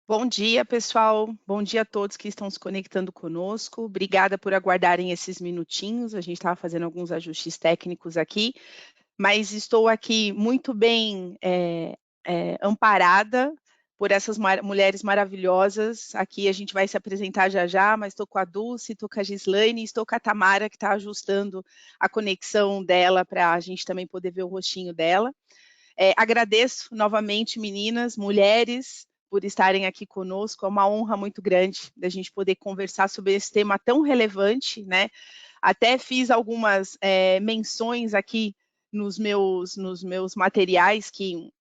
Bom dia, pessoal. Bom dia a todos que estão se conectando conosco. Obrigada por aguardarem esses minutinhos. A gente estava fazendo alguns ajustes técnicos aqui, mas estou aqui muito bem amparada por essas mulheres maravilhosas. Aqui a gente vai se apresentar já já, mas estou com a Dulce, estou com a Gislaine, estou com a Tamara, que está ajustando a conexão dela para a gente também poder ver o rostinho dela. Agradeço novamente, meninas, mulheres, por estarem aqui conosco. É uma honra muito grande da gente poder conversar sobre esse tema tão relevante, né? Até fiz algumas menções aqui nos meus materiais que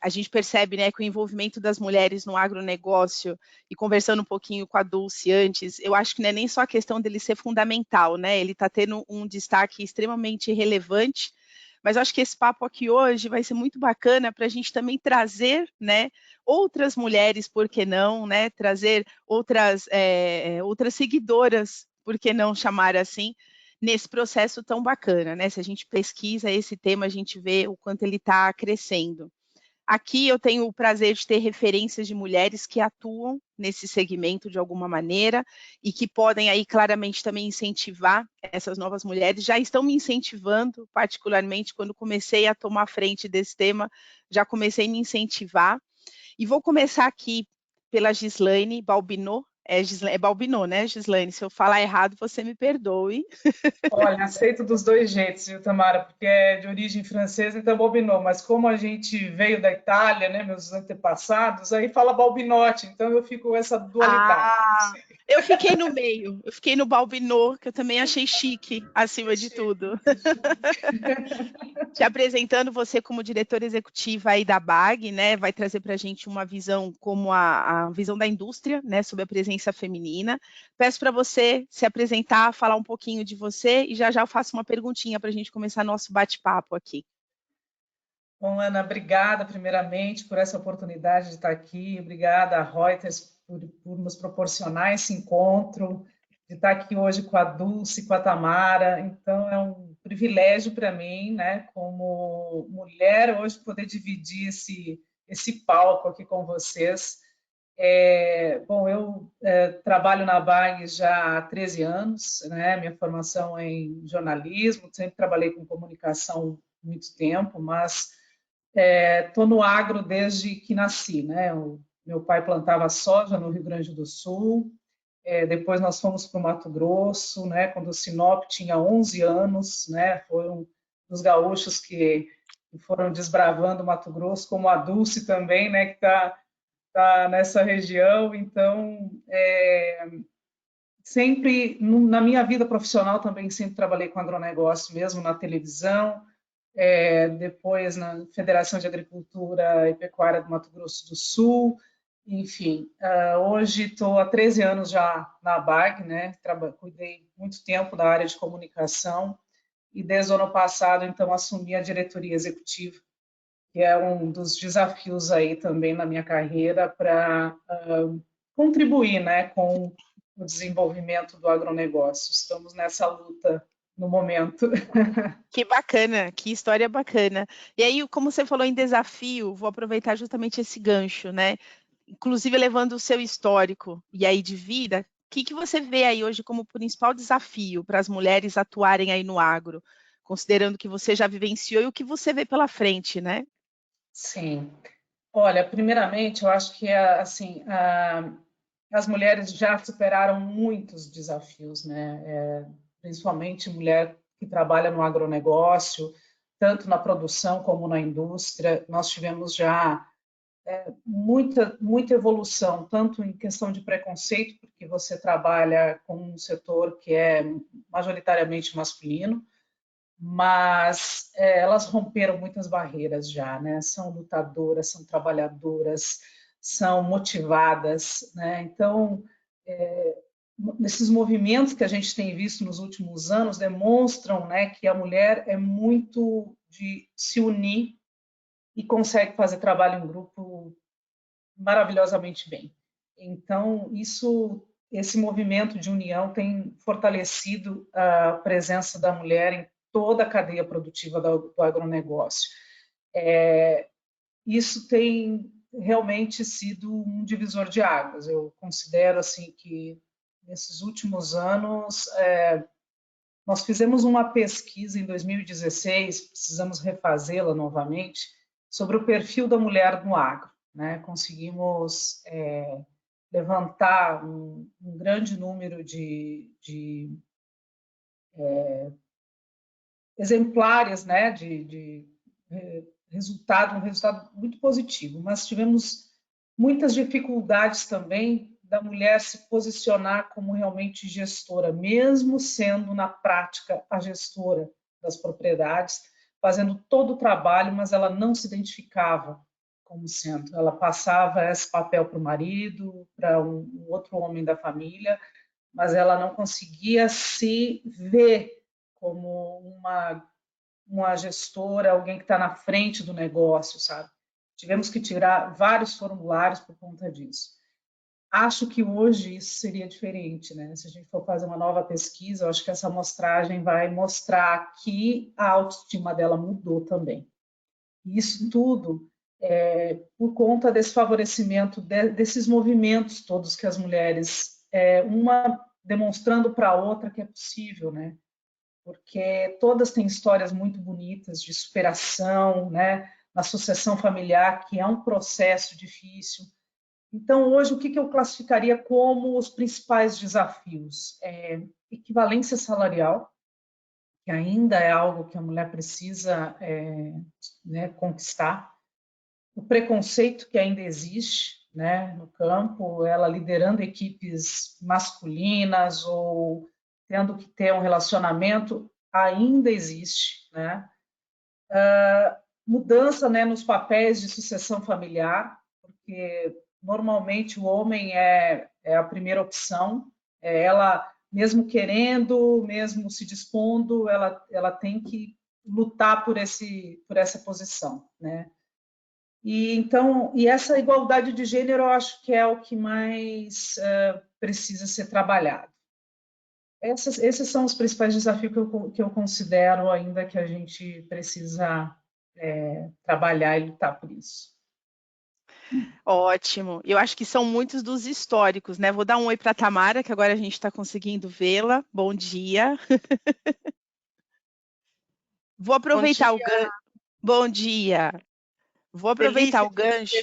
a gente percebe, né, que o envolvimento das mulheres no agronegócio, e conversando um pouquinho com a Dulce antes, eu acho que não é nem só a questão dele ser fundamental, né? Ele está tendo um destaque extremamente relevante, mas eu acho que esse papo aqui hoje vai ser muito bacana para a gente também trazer, né, outras mulheres, por que não, né, trazer outras seguidoras, por que não chamar assim, nesse processo tão bacana, né? Se a gente pesquisa esse tema, a gente vê o quanto ele está crescendo. Aqui eu tenho o prazer de ter referências de mulheres que atuam nesse segmento de alguma maneira e que podem aí claramente também incentivar essas novas mulheres. Já estão me incentivando, particularmente quando comecei a tomar frente desse tema, já comecei a me incentivar. E vou começar aqui pela Gislaine Balbinot. É Balbinot, né, Gislaine? Se eu falar errado, você me perdoe. Olha, aceito dos dois jeitos, viu, Tamara? Porque é de origem francesa, então Balbinot. Mas como a gente veio da Itália, né, meus antepassados, aí fala Balbinotti, então eu fico com essa dualidade. Ah, eu fiquei no meio, eu fiquei no Balbinot, que eu também achei chique, acima de tudo. É chique. Te apresentando você como diretora executiva aí da BAG, né? Vai trazer para a gente uma visão como a visão da indústria, né? Sobre a presença feminina. Peço para você se apresentar, falar um pouquinho de você e já já eu faço uma perguntinha para a gente começar nosso bate-papo aqui. Bom, Ana, obrigada primeiramente por essa oportunidade de estar aqui. Obrigada a Reuters por nos proporcionar esse encontro, de estar aqui hoje com a Dulce, com a Tamara. Então, é um privilégio para mim, né, como mulher, hoje poder dividir esse palco aqui com vocês. Bom, eu trabalho na BAG já há 13 anos, né? Minha formação é em jornalismo, sempre trabalhei com comunicação muito tempo, mas estou no agro desde que nasci, né? Meu pai plantava soja no Rio Grande do Sul, depois nós fomos para o Mato Grosso, né? Quando o Sinop tinha 11 anos, né? Foram os gaúchos que foram desbravando o Mato Grosso, como a Dulce também, né? Que está nessa região. Então, sempre na minha vida profissional também sempre trabalhei com agronegócio, mesmo na televisão, depois na Federação de Agricultura e Pecuária do Mato Grosso do Sul, enfim. Hoje estou há 13 anos já na BAG, né? Cuidei muito tempo da área de comunicação e desde o ano passado, então, assumi a diretoria executiva, que é um dos desafios aí também na minha carreira para contribuir, né, com o desenvolvimento do agronegócio. Estamos nessa luta no momento. Que bacana, que história bacana. E aí, como você falou em desafio, vou aproveitar justamente esse gancho, né? Inclusive levando o seu histórico e aí de vida, o que que você vê aí hoje como principal desafio para as mulheres atuarem aí no agro, considerando que você já vivenciou e o que você vê pela frente, né? Sim. Olha, primeiramente, eu acho que assim, as mulheres já superaram muitos desafios, né? Principalmente mulher que trabalha no agronegócio, tanto na produção como na indústria. Nós tivemos já muita evolução, tanto em questão de preconceito, porque você trabalha com um setor que é majoritariamente masculino, mas elas romperam muitas barreiras já, né? São lutadoras, são trabalhadoras, são motivadas, né? Então, esses movimentos que a gente tem visto nos últimos anos demonstram, né, que a mulher é muito de se unir e consegue fazer trabalho em grupo maravilhosamente bem. Então, esse movimento de união tem fortalecido a presença da mulher em toda a cadeia produtiva do agronegócio. Isso tem realmente sido um divisor de águas. Eu considero assim que nesses últimos anos nós fizemos uma pesquisa em 2016, precisamos refazê-la novamente, sobre o perfil da mulher no agro, né? Conseguimos levantar um grande número de exemplares, né? De resultado, um resultado muito positivo, mas tivemos muitas dificuldades também da mulher se posicionar como realmente gestora, mesmo sendo na prática a gestora das propriedades, fazendo todo o trabalho, mas ela não se identificava como sendo. Ela passava esse papel para o marido, para um outro homem da família, mas ela não conseguia se ver como uma gestora, alguém que está na frente do negócio, sabe? Tivemos que tirar vários formulários por conta disso. Acho que hoje isso seria diferente, né? Se a gente for fazer uma nova pesquisa, eu acho que essa amostragem vai mostrar que a autoestima dela mudou também. E isso tudo por conta desse favorecimento, desses movimentos todos que as mulheres, uma demonstrando para a outra que é possível, né? Porque todas têm histórias muito bonitas de superação, né? Na sucessão familiar, que é um processo difícil. Então, hoje, o que eu classificaria como os principais desafios? Equivalência salarial, que ainda é algo que a mulher precisa né, conquistar. O preconceito que ainda existe, né, no campo, ela liderando equipes masculinas ou tendo que ter um relacionamento, ainda existe, né? Mudança, né, nos papéis de sucessão familiar, porque normalmente o homem é a primeira opção, ela, mesmo querendo, mesmo se dispondo, ela tem que lutar por essa posição, né? E essa igualdade de gênero eu acho que é o que mais precisa ser trabalhado. Esses são os principais desafios que eu considero ainda que a gente precisa trabalhar e lutar por isso. Ótimo. Eu acho que são muitos dos históricos, né? Vou dar um oi para a Tamara, que agora a gente está conseguindo vê-la. Bom dia. Vou aproveitar o gancho. Bom dia. Vou aproveitar o gancho.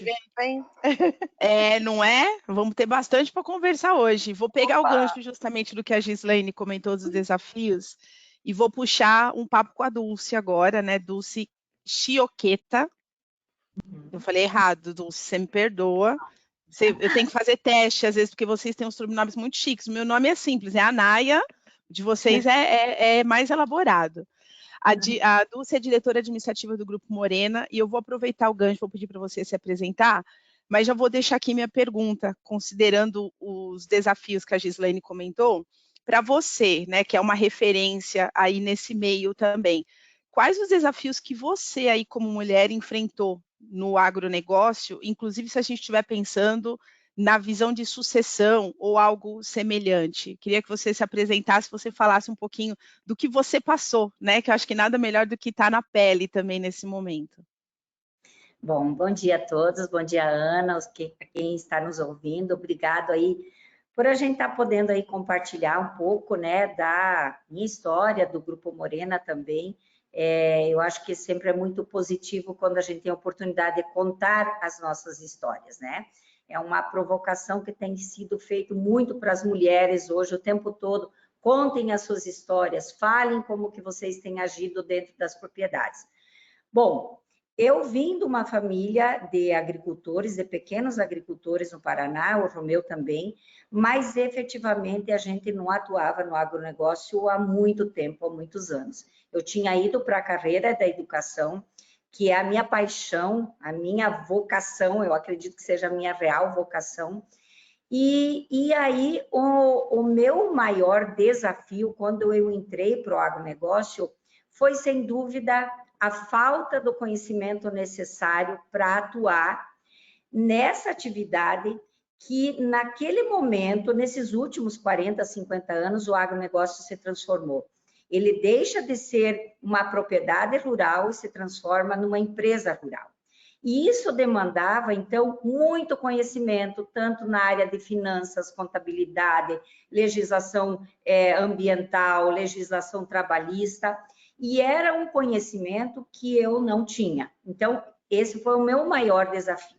Não é? Vamos ter bastante para conversar hoje. Vou pegar o gancho justamente do que a Gislaine comentou dos desafios e vou puxar um papo com a Dulce agora, né? Dulce Chioqueta. Eu falei errado, Dulce, você me perdoa. Eu tenho que fazer teste, às vezes, porque vocês têm uns sobrenomes muito chiques. O meu nome é simples, é Anaia, de vocês é mais elaborado. A Dulce é diretora administrativa do Grupo Morena, e eu vou aproveitar o gancho, vou pedir para você se apresentar, mas já vou deixar aqui minha pergunta, considerando os desafios que a Gislaine comentou, para você, né, que é uma referência aí nesse meio também. Quais os desafios que você aí como mulher enfrentou no agronegócio, inclusive se a gente estiver pensando na visão de sucessão ou algo semelhante? Queria que você se apresentasse, você falasse um pouquinho do que você passou, né? Que eu acho que nada melhor do que estar na pele também nesse momento. Bom dia a todos, bom dia Ana, quem está nos ouvindo, obrigado aí por a gente estar podendo aí compartilhar um pouco, né, da minha história, do Grupo Morena também. Eu acho que sempre é muito positivo quando a gente tem a oportunidade de contar as nossas histórias, né? É uma provocação que tem sido feito muito para as mulheres hoje, o tempo todo. Contem as suas histórias, falem como que vocês têm agido dentro das propriedades. Bom, eu vim de uma família de agricultores, de pequenos agricultores no Paraná, o Romeu também, mas efetivamente a gente não atuava no agronegócio há muito tempo, há muitos anos. Eu tinha ido para a carreira da educação, que é a minha paixão, a minha vocação, eu acredito que seja a minha real vocação. E aí, o meu maior desafio, quando eu entrei para o agronegócio, foi, sem dúvida, a falta do conhecimento necessário para atuar nessa atividade que, naquele momento, nesses últimos 40, 50 anos, o agronegócio se transformou. Ele deixa de ser uma propriedade rural e se transforma numa empresa rural. E isso demandava, então, muito conhecimento, tanto na área de finanças, contabilidade, legislação ambiental, legislação trabalhista, e era um conhecimento que eu não tinha. Então, esse foi o meu maior desafio.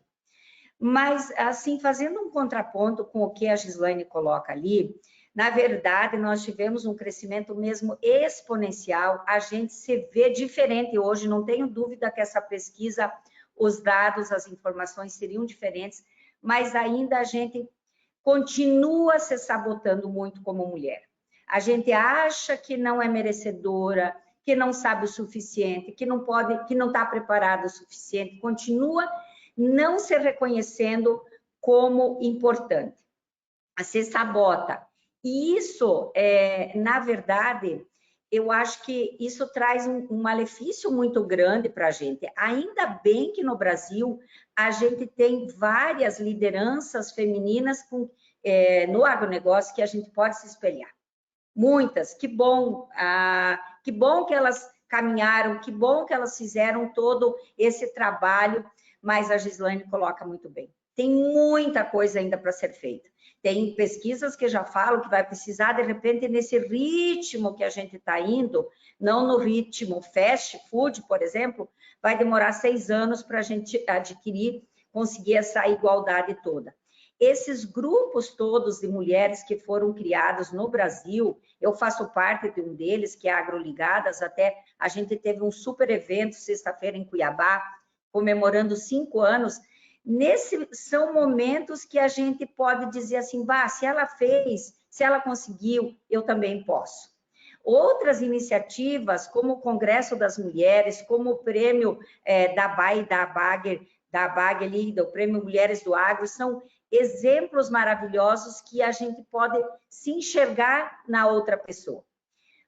Mas, assim, fazendo um contraponto com o que a Gislaine coloca ali, na verdade, nós tivemos um crescimento mesmo exponencial, a gente se vê diferente hoje, não tenho dúvida que essa pesquisa, os dados, as informações seriam diferentes, mas ainda a gente continua se sabotando muito como mulher. A gente acha que não é merecedora, que não sabe o suficiente, que não pode, que não está preparada o suficiente, continua não se reconhecendo como importante. Se sabota. E isso, na verdade, eu acho que isso traz um malefício muito grande para a gente. Ainda bem que no Brasil a gente tem várias lideranças femininas no agronegócio que a gente pode se espelhar. Muitas, que bom que elas caminharam, que bom que elas fizeram todo esse trabalho, mas a Gislaine coloca muito bem. Tem muita coisa ainda para ser feita. Tem pesquisas que já falam que vai precisar, de repente, nesse ritmo que a gente está indo, não no ritmo fast food, por exemplo, vai demorar 6 anos para a gente adquirir, conseguir essa igualdade toda. Esses grupos todos de mulheres que foram criados no Brasil, eu faço parte de um deles, que é Agroligadas, até a gente teve um super evento sexta-feira em Cuiabá, comemorando 5 anos. São momentos que a gente pode dizer assim, se ela fez, se ela conseguiu, eu também posso. Outras iniciativas, como o Congresso das Mulheres, como o prêmio da BAE, da BAG ali, do Prêmio Mulheres do Agro, são exemplos maravilhosos que a gente pode se enxergar na outra pessoa.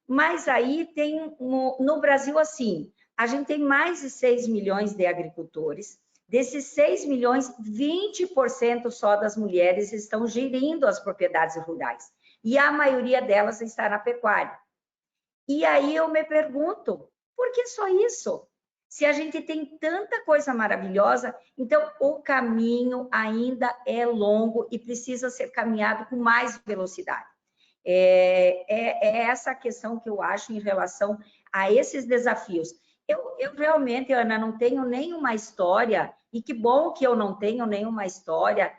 Mas aí tem, no Brasil, assim, a gente tem mais de 6 milhões de agricultores. Desses 6 milhões, 20% só das mulheres estão gerindo as propriedades rurais. E a maioria delas está na pecuária. E aí eu me pergunto, por que só isso? Se a gente tem tanta coisa maravilhosa, então o caminho ainda é longo e precisa ser caminhado com mais velocidade. É essa questão que eu acho em relação a esses desafios. Eu realmente, Ana, não tenho nenhuma história, e que bom que eu não tenho nenhuma história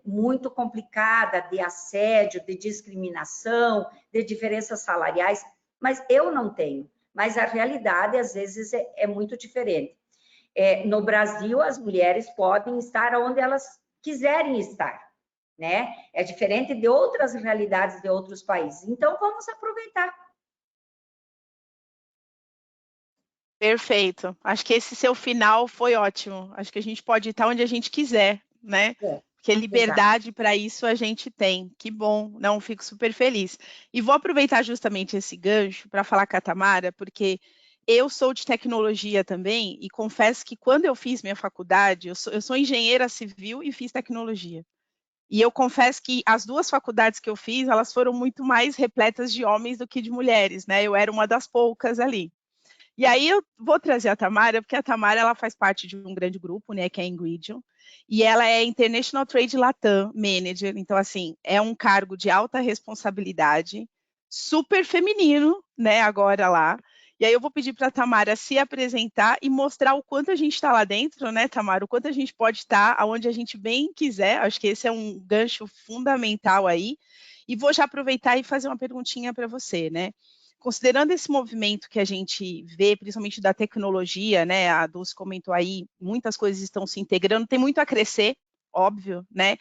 muito complicada de assédio, de discriminação, de diferenças salariais, mas eu não tenho. Mas a realidade, às vezes, é muito diferente. No Brasil, as mulheres podem estar onde elas quiserem estar, né? É diferente de outras realidades de outros países. Então, vamos aproveitar. Perfeito. Acho que esse seu final foi ótimo. Acho que a gente pode estar onde a gente quiser, né? Porque liberdade para isso a gente tem. Que bom. Não, fico super feliz. E vou aproveitar justamente esse gancho para falar com a Tamara, porque eu sou de tecnologia também e confesso que quando eu fiz minha faculdade, eu sou engenheira civil e fiz tecnologia. E eu confesso que as 2 faculdades que eu fiz, elas foram muito mais repletas de homens do que de mulheres, né? Eu era uma das poucas ali. E aí eu vou trazer a Tamara, porque a Tamara ela faz parte de um grande grupo, né, que é a Ingridion, e ela é International Trade Latam Manager, então assim, é um cargo de alta responsabilidade, super feminino, né, agora lá. E aí eu vou pedir para a Tamara se apresentar e mostrar o quanto a gente está lá dentro, né, Tamara, o quanto a gente pode estar aonde a gente bem quiser, acho que esse é um gancho fundamental aí. E vou já aproveitar e fazer uma perguntinha para você, né? Considerando esse movimento que a gente vê, principalmente da tecnologia, né? A Dulce comentou aí, muitas coisas estão se integrando, tem muito a crescer, óbvio, né?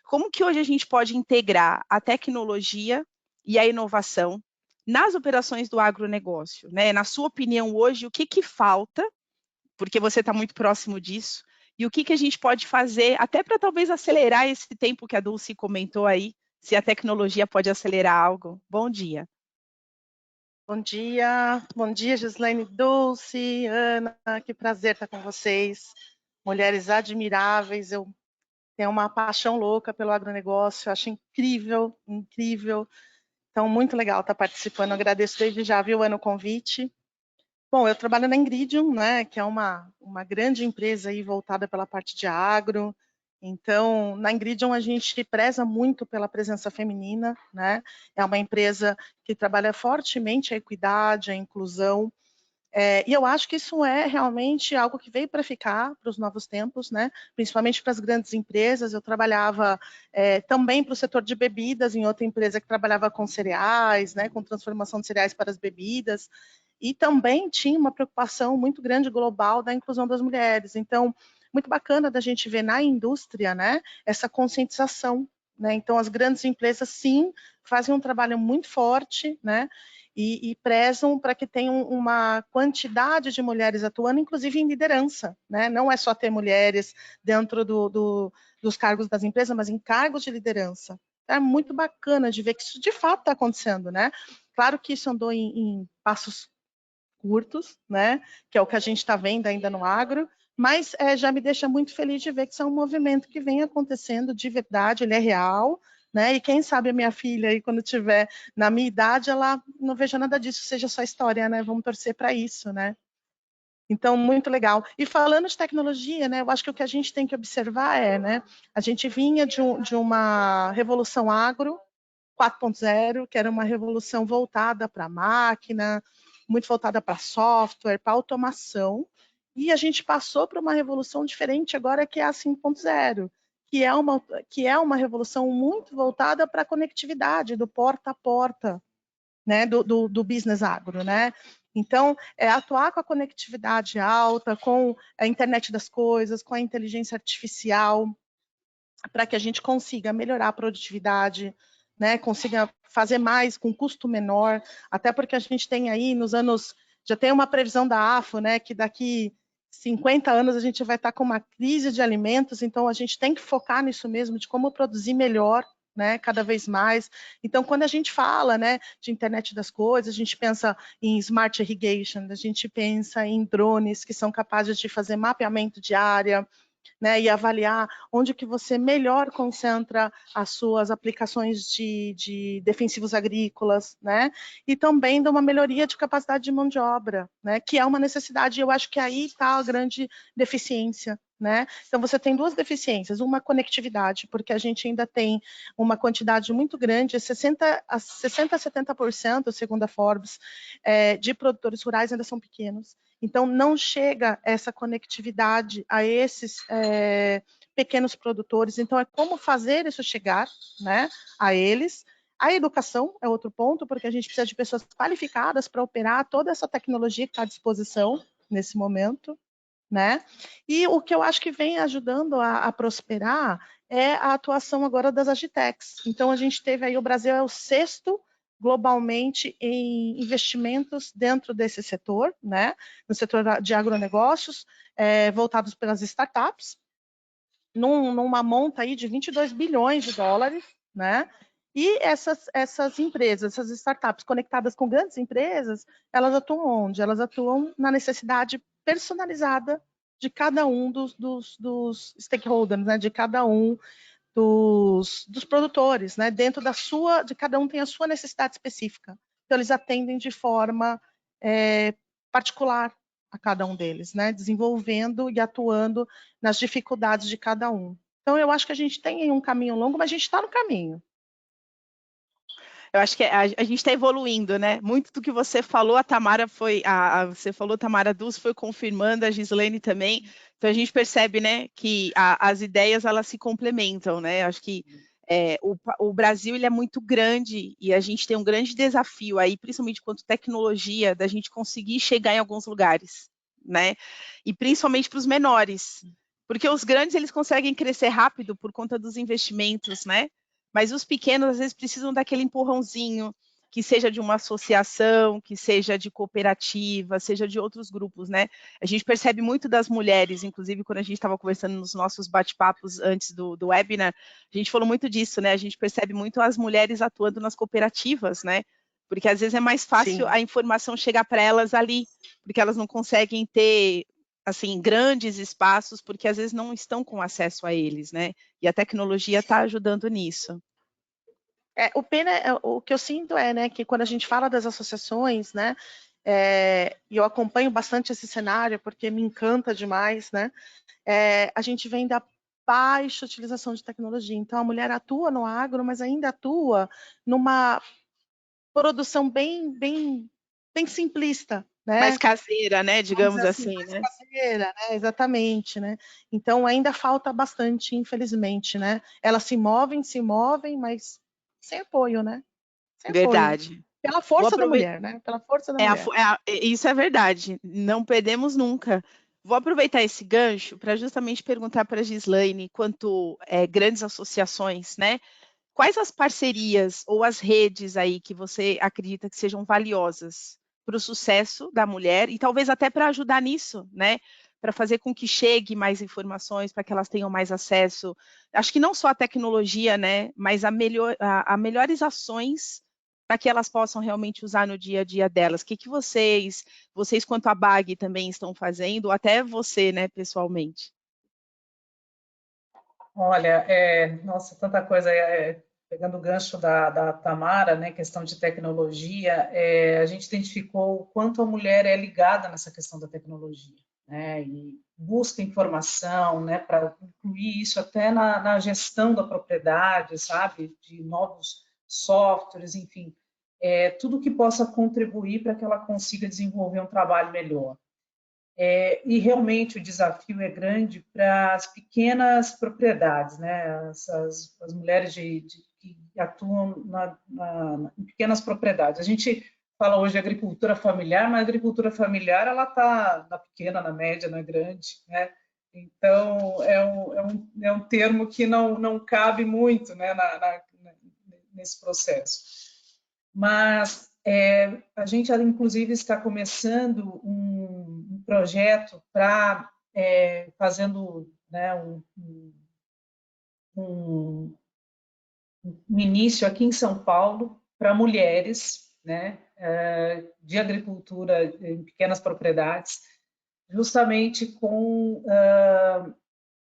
Como que hoje a gente pode integrar a tecnologia e a inovação nas operações do agronegócio, né? Na sua opinião, hoje, o que falta, porque você está muito próximo disso, e o que a gente pode fazer até para talvez acelerar esse tempo que a Dulce comentou aí, se a tecnologia pode acelerar algo. Bom dia. Bom dia, Gislaine, Dulce, Ana, que prazer estar com vocês. Mulheres admiráveis, eu tenho uma paixão louca pelo agronegócio, acho incrível, incrível. Então, muito legal estar participando, agradeço desde já, viu, Ana, o convite. Bom, eu trabalho na Ingridium, né, que é uma grande empresa aí voltada pela parte de agro. Então, na Ingridium a gente preza muito pela presença feminina, né? É uma empresa que trabalha fortemente a equidade, a inclusão. E eu acho que isso é realmente algo que veio para ficar para os novos tempos, né? Principalmente para as grandes empresas. Eu trabalhava também para o setor de bebidas, em outra empresa que trabalhava com cereais, né? Com transformação de cereais para as bebidas. E também tinha uma preocupação muito grande global da inclusão das mulheres. Então, muito bacana da gente ver na indústria, né? Essa conscientização, né? Então, as grandes empresas, sim, fazem um trabalho muito forte, né? E prezam para que tenham uma quantidade de mulheres atuando, inclusive em liderança, né? Não é só ter mulheres dentro dos cargos das empresas, mas em cargos de liderança. É muito bacana de ver que isso de fato está acontecendo, né? Claro que isso andou em passos curtos, né? Que é o que a gente está vendo ainda no agro, mas já me deixa muito feliz de ver que isso é um movimento que vem acontecendo de verdade, ele é real, né? E quem sabe a minha filha aí, quando tiver na minha idade, ela não veja nada disso, seja só história, né? Vamos torcer para isso, né? Então, muito legal. E falando de tecnologia, né? Eu acho que o que a gente tem que observar né? A gente vinha de uma revolução agro 4.0, que era uma revolução voltada para a máquina, muito voltada para software, para automação, e a gente passou para uma revolução diferente agora, que é a 5.0, que é uma revolução muito voltada para a conectividade, do porta a porta, né, do business agro, né? Então, atuar com a conectividade alta, com a internet das coisas, com a inteligência artificial, para que a gente consiga melhorar a produtividade, né, consiga fazer mais com custo menor, até porque a gente tem aí nos anos, já tem uma previsão da AFO, né, que daqui 50 anos a gente vai estar com uma crise de alimentos, então a gente tem que focar nisso mesmo, de como produzir melhor, né, cada vez mais. Então, quando a gente fala, né, de internet das coisas, a gente pensa em smart irrigation, a gente pensa em drones que são capazes de fazer mapeamento de área, né, e avaliar onde que você melhor concentra as suas aplicações de defensivos agrícolas, né, e também de uma melhoria de capacidade de mão de obra, né, que é uma necessidade, e eu acho que aí está a grande deficiência, né? Então, você tem duas deficiências, uma conectividade, porque a gente ainda tem uma quantidade muito grande, 60 a 70%, segundo a Forbes, de produtores rurais ainda são pequenos. Então, não chega essa conectividade a esses pequenos produtores. Então, é como fazer isso chegar, né, a eles. A educação é outro ponto, porque a gente precisa de pessoas qualificadas para operar toda essa tecnologia que está à disposição nesse momento, né? E o que eu acho que vem ajudando a prosperar é a atuação agora das agitecs. Então, a gente teve aí, o Brasil é o 6º globalmente em investimentos dentro desse setor, né? No setor de agronegócios, voltados pelas startups, numa monta aí de 22 bilhões de dólares, né? E essas empresas, essas startups conectadas com grandes empresas, elas atuam onde? Elas atuam na necessidade personalizada de cada um dos stakeholders, né? De cada um dos produtores, né? Dentro de cada um tem a sua necessidade específica. Então, eles atendem de forma particular a cada um deles, né? Desenvolvendo e atuando nas dificuldades de cada um. Então, eu acho que a gente tem um caminho longo, mas a gente está no caminho. Eu acho que a gente está evoluindo, né? Muito do que você falou, a Tamara você falou, Tamara Dulce foi confirmando, a Gislaine também. Então a gente percebe, né, que as ideias elas se complementam, né? Acho que o Brasil ele é muito grande e a gente tem um grande desafio aí, principalmente quanto tecnologia, da gente conseguir chegar em alguns lugares, né? E principalmente para os menores, porque os grandes eles conseguem crescer rápido por conta dos investimentos, né? Mas os pequenos, às vezes, precisam daquele empurrãozinho, que seja de uma associação, que seja de cooperativa, seja de outros grupos, né? A gente percebe muito das mulheres, inclusive quando a gente estava conversando nos nossos bate-papos antes do webinar, a gente falou muito disso, né? A gente percebe muito as mulheres atuando nas cooperativas, né? Porque às vezes é mais fácil a informação chegar para elas ali, porque elas não conseguem ter assim, grandes espaços, porque às vezes não estão com acesso a eles, né? E a tecnologia está ajudando nisso. O que eu sinto né, que quando a gente fala das associações, né, e eu acompanho bastante esse cenário porque me encanta demais, né? A gente vem da baixa utilização de tecnologia. Então, a mulher atua no agro, mas ainda atua numa produção bem simplista, né? Mais caseira, né? Digamos assim, mais né? caseira, né? Exatamente, né? Então, ainda falta bastante, infelizmente, né? Elas se movem, mas sem apoio, né? Sem Verdade. apoio. Pela força da mulher, né? Pela força da mulher. Isso é verdade. Não perdemos nunca. Vou aproveitar esse gancho para justamente perguntar para a Gislaine, quanto grandes associações, né? Quais as parcerias ou as redes aí que você acredita que sejam valiosas para o sucesso da mulher e talvez até para ajudar nisso, né? Para fazer com que chegue mais informações, para que elas tenham mais acesso. Acho que não só a tecnologia, né? Mas a melhores ações para que elas possam realmente usar no dia a dia delas. O que vocês quanto a BAG também estão fazendo, ou até você, né, pessoalmente? Olha, nossa, tanta coisa. Pegando o gancho da Tamara, né, questão de tecnologia, a gente identificou o quanto a mulher é ligada nessa questão da tecnologia, né, e busca informação, né, para incluir isso até na gestão da propriedade, sabe, de novos softwares, enfim, tudo que possa contribuir para que ela consiga desenvolver um trabalho melhor. E realmente o desafio é grande para as pequenas propriedades, né? As mulheres que atuam em pequenas propriedades. A gente fala hoje de agricultura familiar, mas a agricultura familiar ela está na pequena, na média, na grande, né? Então é um termo que não cabe muito, né, nesse processo. Mas a gente, inclusive, está começando um projeto para fazendo, né, um início aqui em São Paulo para mulheres, né, de agricultura em pequenas propriedades, justamente com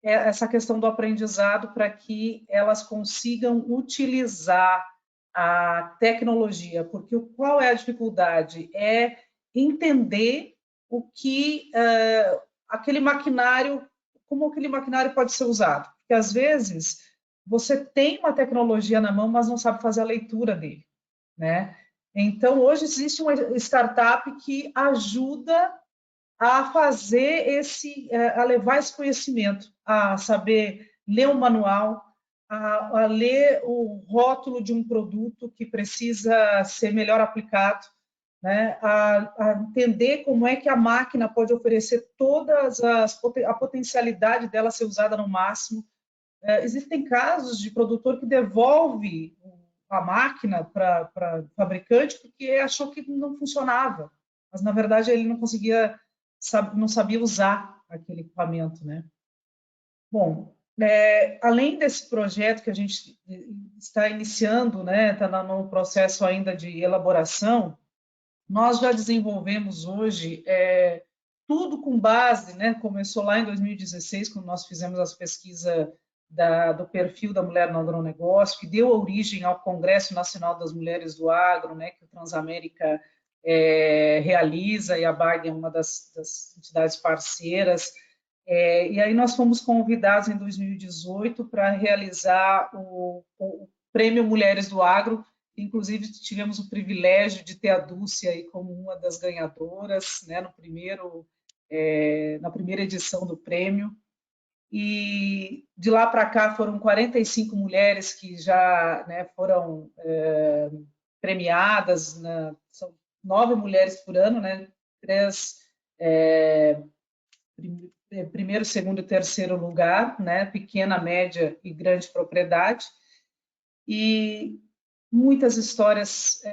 essa questão do aprendizado para que elas consigam utilizar a tecnologia, porque qual é a dificuldade? É entender o que aquele maquinário, como aquele maquinário pode ser usado. Porque às vezes você tem uma tecnologia na mão, mas não sabe fazer a leitura dele, né? Então hoje existe uma startup que ajuda a fazer a levar esse conhecimento, a saber ler um manual, a ler o rótulo de um produto que precisa ser melhor aplicado, né? A entender como é que a máquina pode oferecer a potencialidade dela ser usada no máximo. Existem casos de produtor que devolve a máquina para o fabricante porque achou que não funcionava, mas na verdade ele não sabia usar aquele equipamento, né? Bom, além desse projeto que a gente está iniciando, né, está no processo ainda de elaboração, nós já desenvolvemos hoje tudo com base, né? Começou lá em 2016, quando nós fizemos as pesquisas do perfil da mulher no agronegócio, que deu origem ao Congresso Nacional das Mulheres do Agro, né, que o Transamérica realiza, e a BAG é uma das entidades parceiras. E aí nós fomos convidados em 2018 para realizar o Prêmio Mulheres do Agro. Inclusive tivemos o privilégio de ter a Dulce aí como uma das ganhadoras, né, na primeira edição do prêmio. E de lá para cá foram 45 mulheres que já, né, foram premiadas, né? São 9 mulheres por ano, né? 3 primeiro, segundo e terceiro lugar, né? Pequena, média e grande propriedade. E muitas histórias,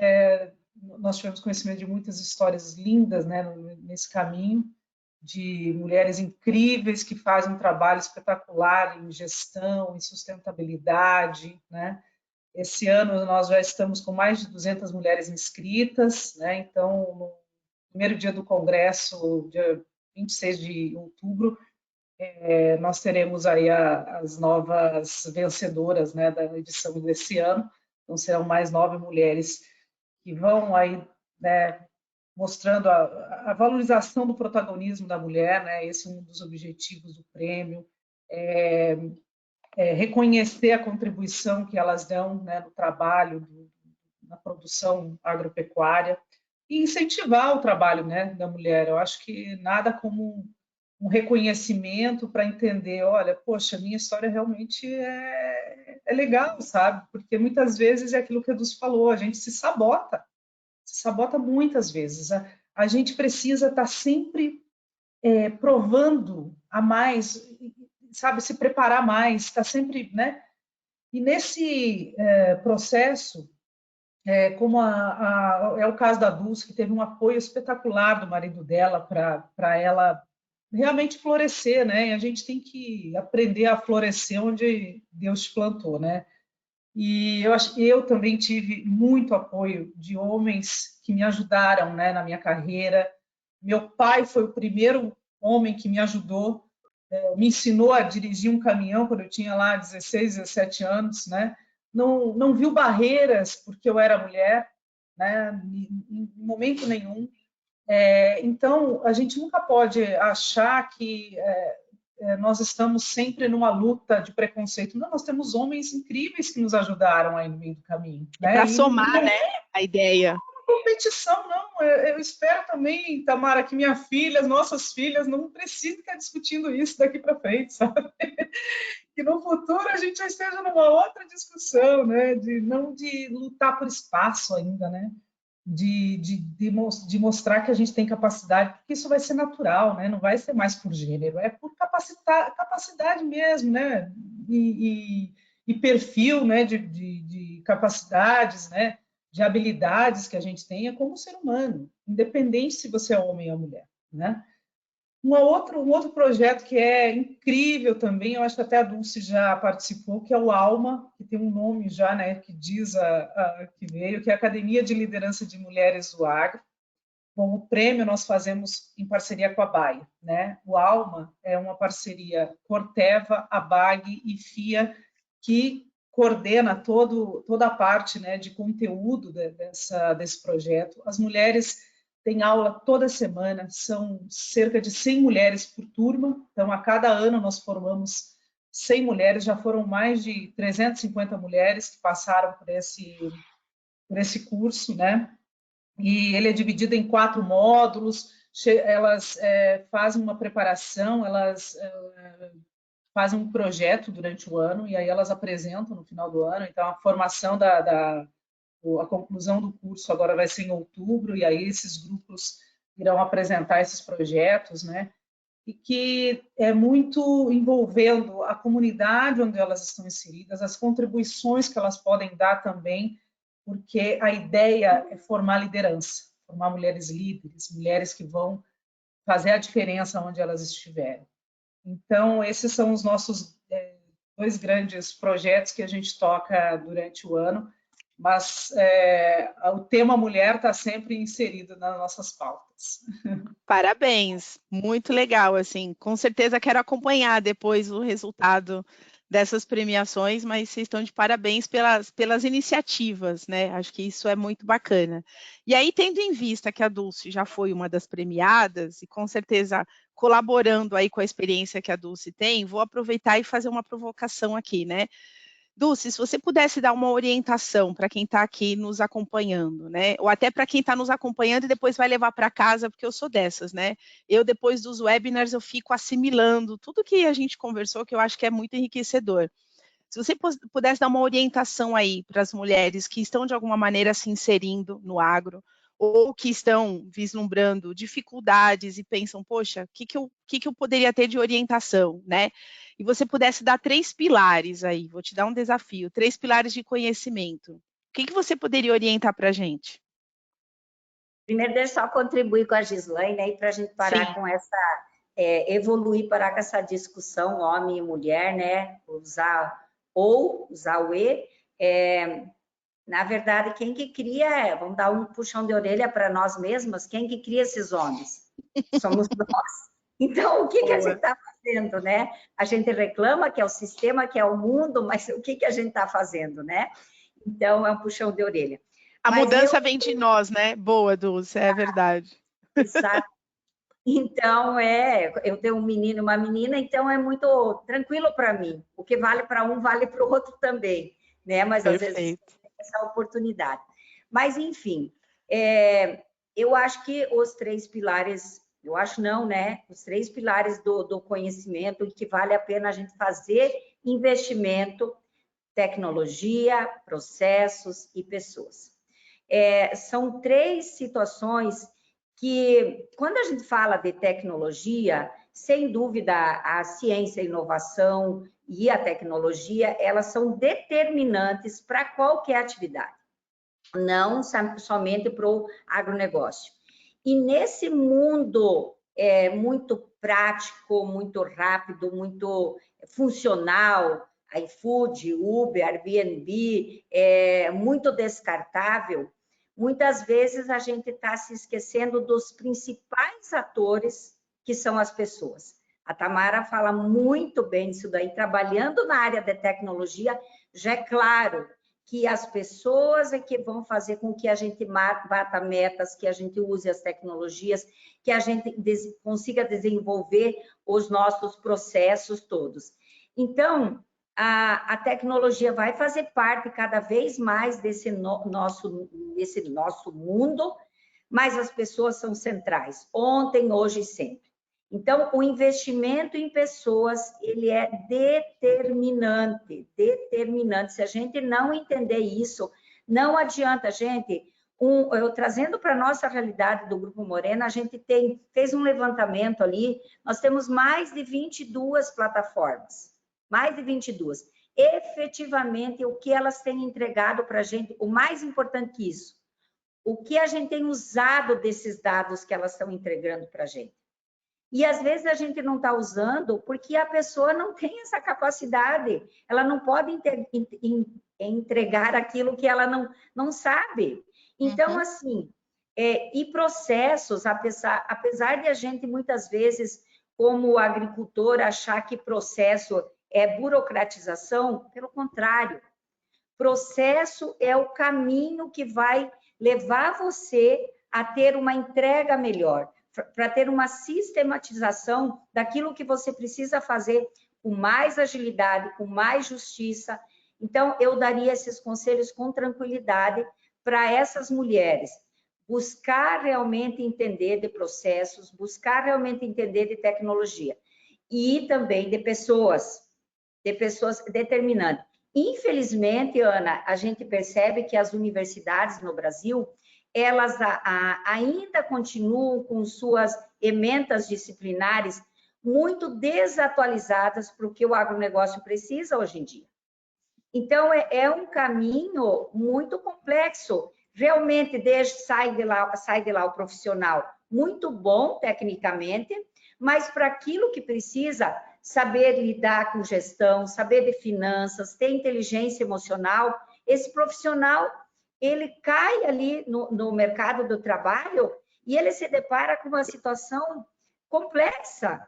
nós tivemos conhecimento de muitas histórias lindas, né, nesse caminho, de mulheres incríveis que fazem um trabalho espetacular em gestão, em sustentabilidade, né? Esse ano nós já estamos com mais de 200 mulheres inscritas, né? Então, no primeiro dia do congresso, dia 26 de outubro, nós teremos aí as novas vencedoras, né, da edição desse ano. Então, serão mais 9 mulheres que vão aí, né, mostrando a valorização do protagonismo da mulher, né? Esse é um dos objetivos do prêmio, reconhecer a contribuição que elas dão, né, no trabalho, na produção agropecuária, e incentivar o trabalho, né, da mulher. Eu acho que nada como um reconhecimento para entender, olha, poxa, minha história realmente é legal, sabe? Porque muitas vezes é aquilo que a Dulce falou, a gente se sabota muitas vezes. A gente precisa estar sempre provando a mais, sabe, se preparar mais, estar sempre, né? E nesse processo, como é o caso da Dulce, que teve um apoio espetacular do marido dela para ela realmente florescer, né? E a gente tem que aprender a florescer onde Deus te plantou, né? E eu também tive muito apoio de homens que me ajudaram, né, na minha carreira. Meu pai foi o primeiro homem que me ajudou, me ensinou a dirigir um caminhão quando eu tinha lá 16, 17 anos, né? Não viu barreiras porque eu era mulher, né? Em momento nenhum. Então, a gente nunca pode achar que nós estamos sempre numa luta de preconceito. Não, nós temos homens incríveis que nos ajudaram aí no meio do caminho. Né? Para somar, né, a ideia. Competição, não. Eu espero também, Tamara, que minha filha, as nossas filhas, não precisem estar discutindo isso daqui para frente, sabe? Que no futuro a gente já esteja numa outra discussão, né? Não de lutar por espaço ainda, né? De mostrar que a gente tem capacidade, porque isso vai ser natural, né? Não vai ser mais por gênero, é por capacidade mesmo, né? E perfil, né? De capacidades, né? De habilidades que a gente tenha como ser humano, independente se você é homem ou mulher, né? Um outro projeto que é incrível também, eu acho que até a Dulce já participou, que é o ALMA, que tem um nome já, né, que diz que veio, que é a Academia de Liderança de Mulheres do Agro. Bom, o prêmio nós fazemos em parceria com a Baia, né? O ALMA é uma parceria Corteva, ABAG e FIA, que coordena toda a parte, né, de conteúdo desse projeto. As mulheres tem aula toda semana, são cerca de 100 mulheres por turma, então a cada ano nós formamos 100 mulheres, já foram mais de 350 mulheres que passaram por esse curso, né? E ele é dividido em 4 módulos, elas fazem uma preparação, elas fazem um projeto durante o ano, e aí elas apresentam no final do ano, então a formação a conclusão do curso agora vai ser em outubro, e aí esses grupos irão apresentar esses projetos, né? E que é muito envolvendo a comunidade onde elas estão inseridas, as contribuições que elas podem dar também, porque a ideia é formar liderança, formar mulheres líderes, mulheres que vão fazer a diferença onde elas estiverem. Então, esses são os nossos 2 grandes projetos que a gente toca durante o ano, mas o tema mulher está sempre inserido nas nossas pautas. Parabéns, muito legal, assim, com certeza quero acompanhar depois o resultado dessas premiações, mas vocês estão de parabéns pelas iniciativas, né? Acho que isso é muito bacana. E aí, tendo em vista que a Dulce já foi uma das premiadas, e com certeza colaborando aí com a experiência que a Dulce tem, vou aproveitar e fazer uma provocação aqui, né? Dulce, se você pudesse dar uma orientação para quem está aqui nos acompanhando, né? Ou até para quem está nos acompanhando e depois vai levar para casa, porque eu sou dessas, né? Eu, depois dos webinars, eu fico assimilando tudo que a gente conversou, que eu acho que é muito enriquecedor. Se você pudesse dar uma orientação aí para as mulheres que estão, de alguma maneira, se inserindo no agro, ou que estão vislumbrando dificuldades e pensam, poxa, o que eu poderia ter de orientação, né? E você pudesse dar 3 pilares aí, vou te dar um desafio, 3 pilares de conhecimento. O que você poderia orientar para a gente? Primeiro, deixa eu só contribuir com a Gislaine aí para a gente parar com essa, evoluir para essa discussão homem e mulher, né? Usar o E. Na verdade, quem que cria, vamos dar um puxão de orelha para nós mesmas, quem que cria esses homens? Somos nós. Então, o que a gente está fazendo, né? A gente reclama que é o sistema, que é o mundo, mas o que a gente está fazendo, né? Então, é um puxão de orelha. A mudança vem de nós, né? Boa, Dulce, é verdade. Exato. Então, eu tenho um menino e uma menina, então é muito tranquilo para mim. O que vale para um, vale para o outro também, né? Mas Perfeito. às vezes tem essa oportunidade. Mas, enfim, eu acho que os 3 pilares, eu acho não, né? Os 3 pilares do conhecimento, que vale a pena a gente fazer investimento, tecnologia, processos e pessoas. São 3 situações que, quando a gente fala de tecnologia, sem dúvida, a ciência, a inovação e a tecnologia, elas são determinantes para qualquer atividade, não somente para o agronegócio. E nesse mundo muito prático, muito rápido, muito funcional, iFood, Uber, Airbnb, muito descartável, muitas vezes a gente está se esquecendo dos principais atores, que são as pessoas. A Tamara fala muito bem disso daí, trabalhando na área de tecnologia, já é claro que as pessoas é que vão fazer com que a gente bata metas, que a gente use as tecnologias, que a gente consiga desenvolver os nossos processos todos. Então, a tecnologia vai fazer parte cada vez mais desse nosso mundo, mas as pessoas são centrais, ontem, hoje e sempre. Então, o investimento em pessoas, ele é determinante. Se a gente não entender isso, não adianta, gente. Eu trazendo para a nossa realidade do Grupo Morena, a gente fez um levantamento ali, nós temos mais de 22 plataformas. Mais de 22. Efetivamente, o que elas têm entregado para a gente, o mais importante que isso, o que a gente tem usado desses dados que elas estão entregando para a gente. E às vezes a gente não está usando porque a pessoa não tem essa capacidade, ela não pode entregar aquilo que ela não sabe. Então, assim, e processos, apesar de a gente muitas vezes, como agricultor, achar que processo é burocratização, pelo contrário, processo é o caminho que vai levar você a ter uma entrega melhor, para ter uma sistematização daquilo que você precisa fazer com mais agilidade, com mais justiça. Então, eu daria esses conselhos com tranquilidade para essas mulheres. Buscar realmente entender de processos, buscar realmente entender de tecnologia e também de pessoas determinantes. Infelizmente, Ana, a gente percebe que as universidades no Brasil, elas ainda continuam com suas ementas disciplinares muito desatualizadas para o que o agronegócio precisa hoje em dia. Então, é um caminho muito complexo. Realmente, sai de lá o profissional muito bom tecnicamente, mas para aquilo que precisa, saber lidar com gestão, saber de finanças, ter inteligência emocional, esse profissional, ele cai ali no mercado do trabalho e ele se depara com uma situação complexa.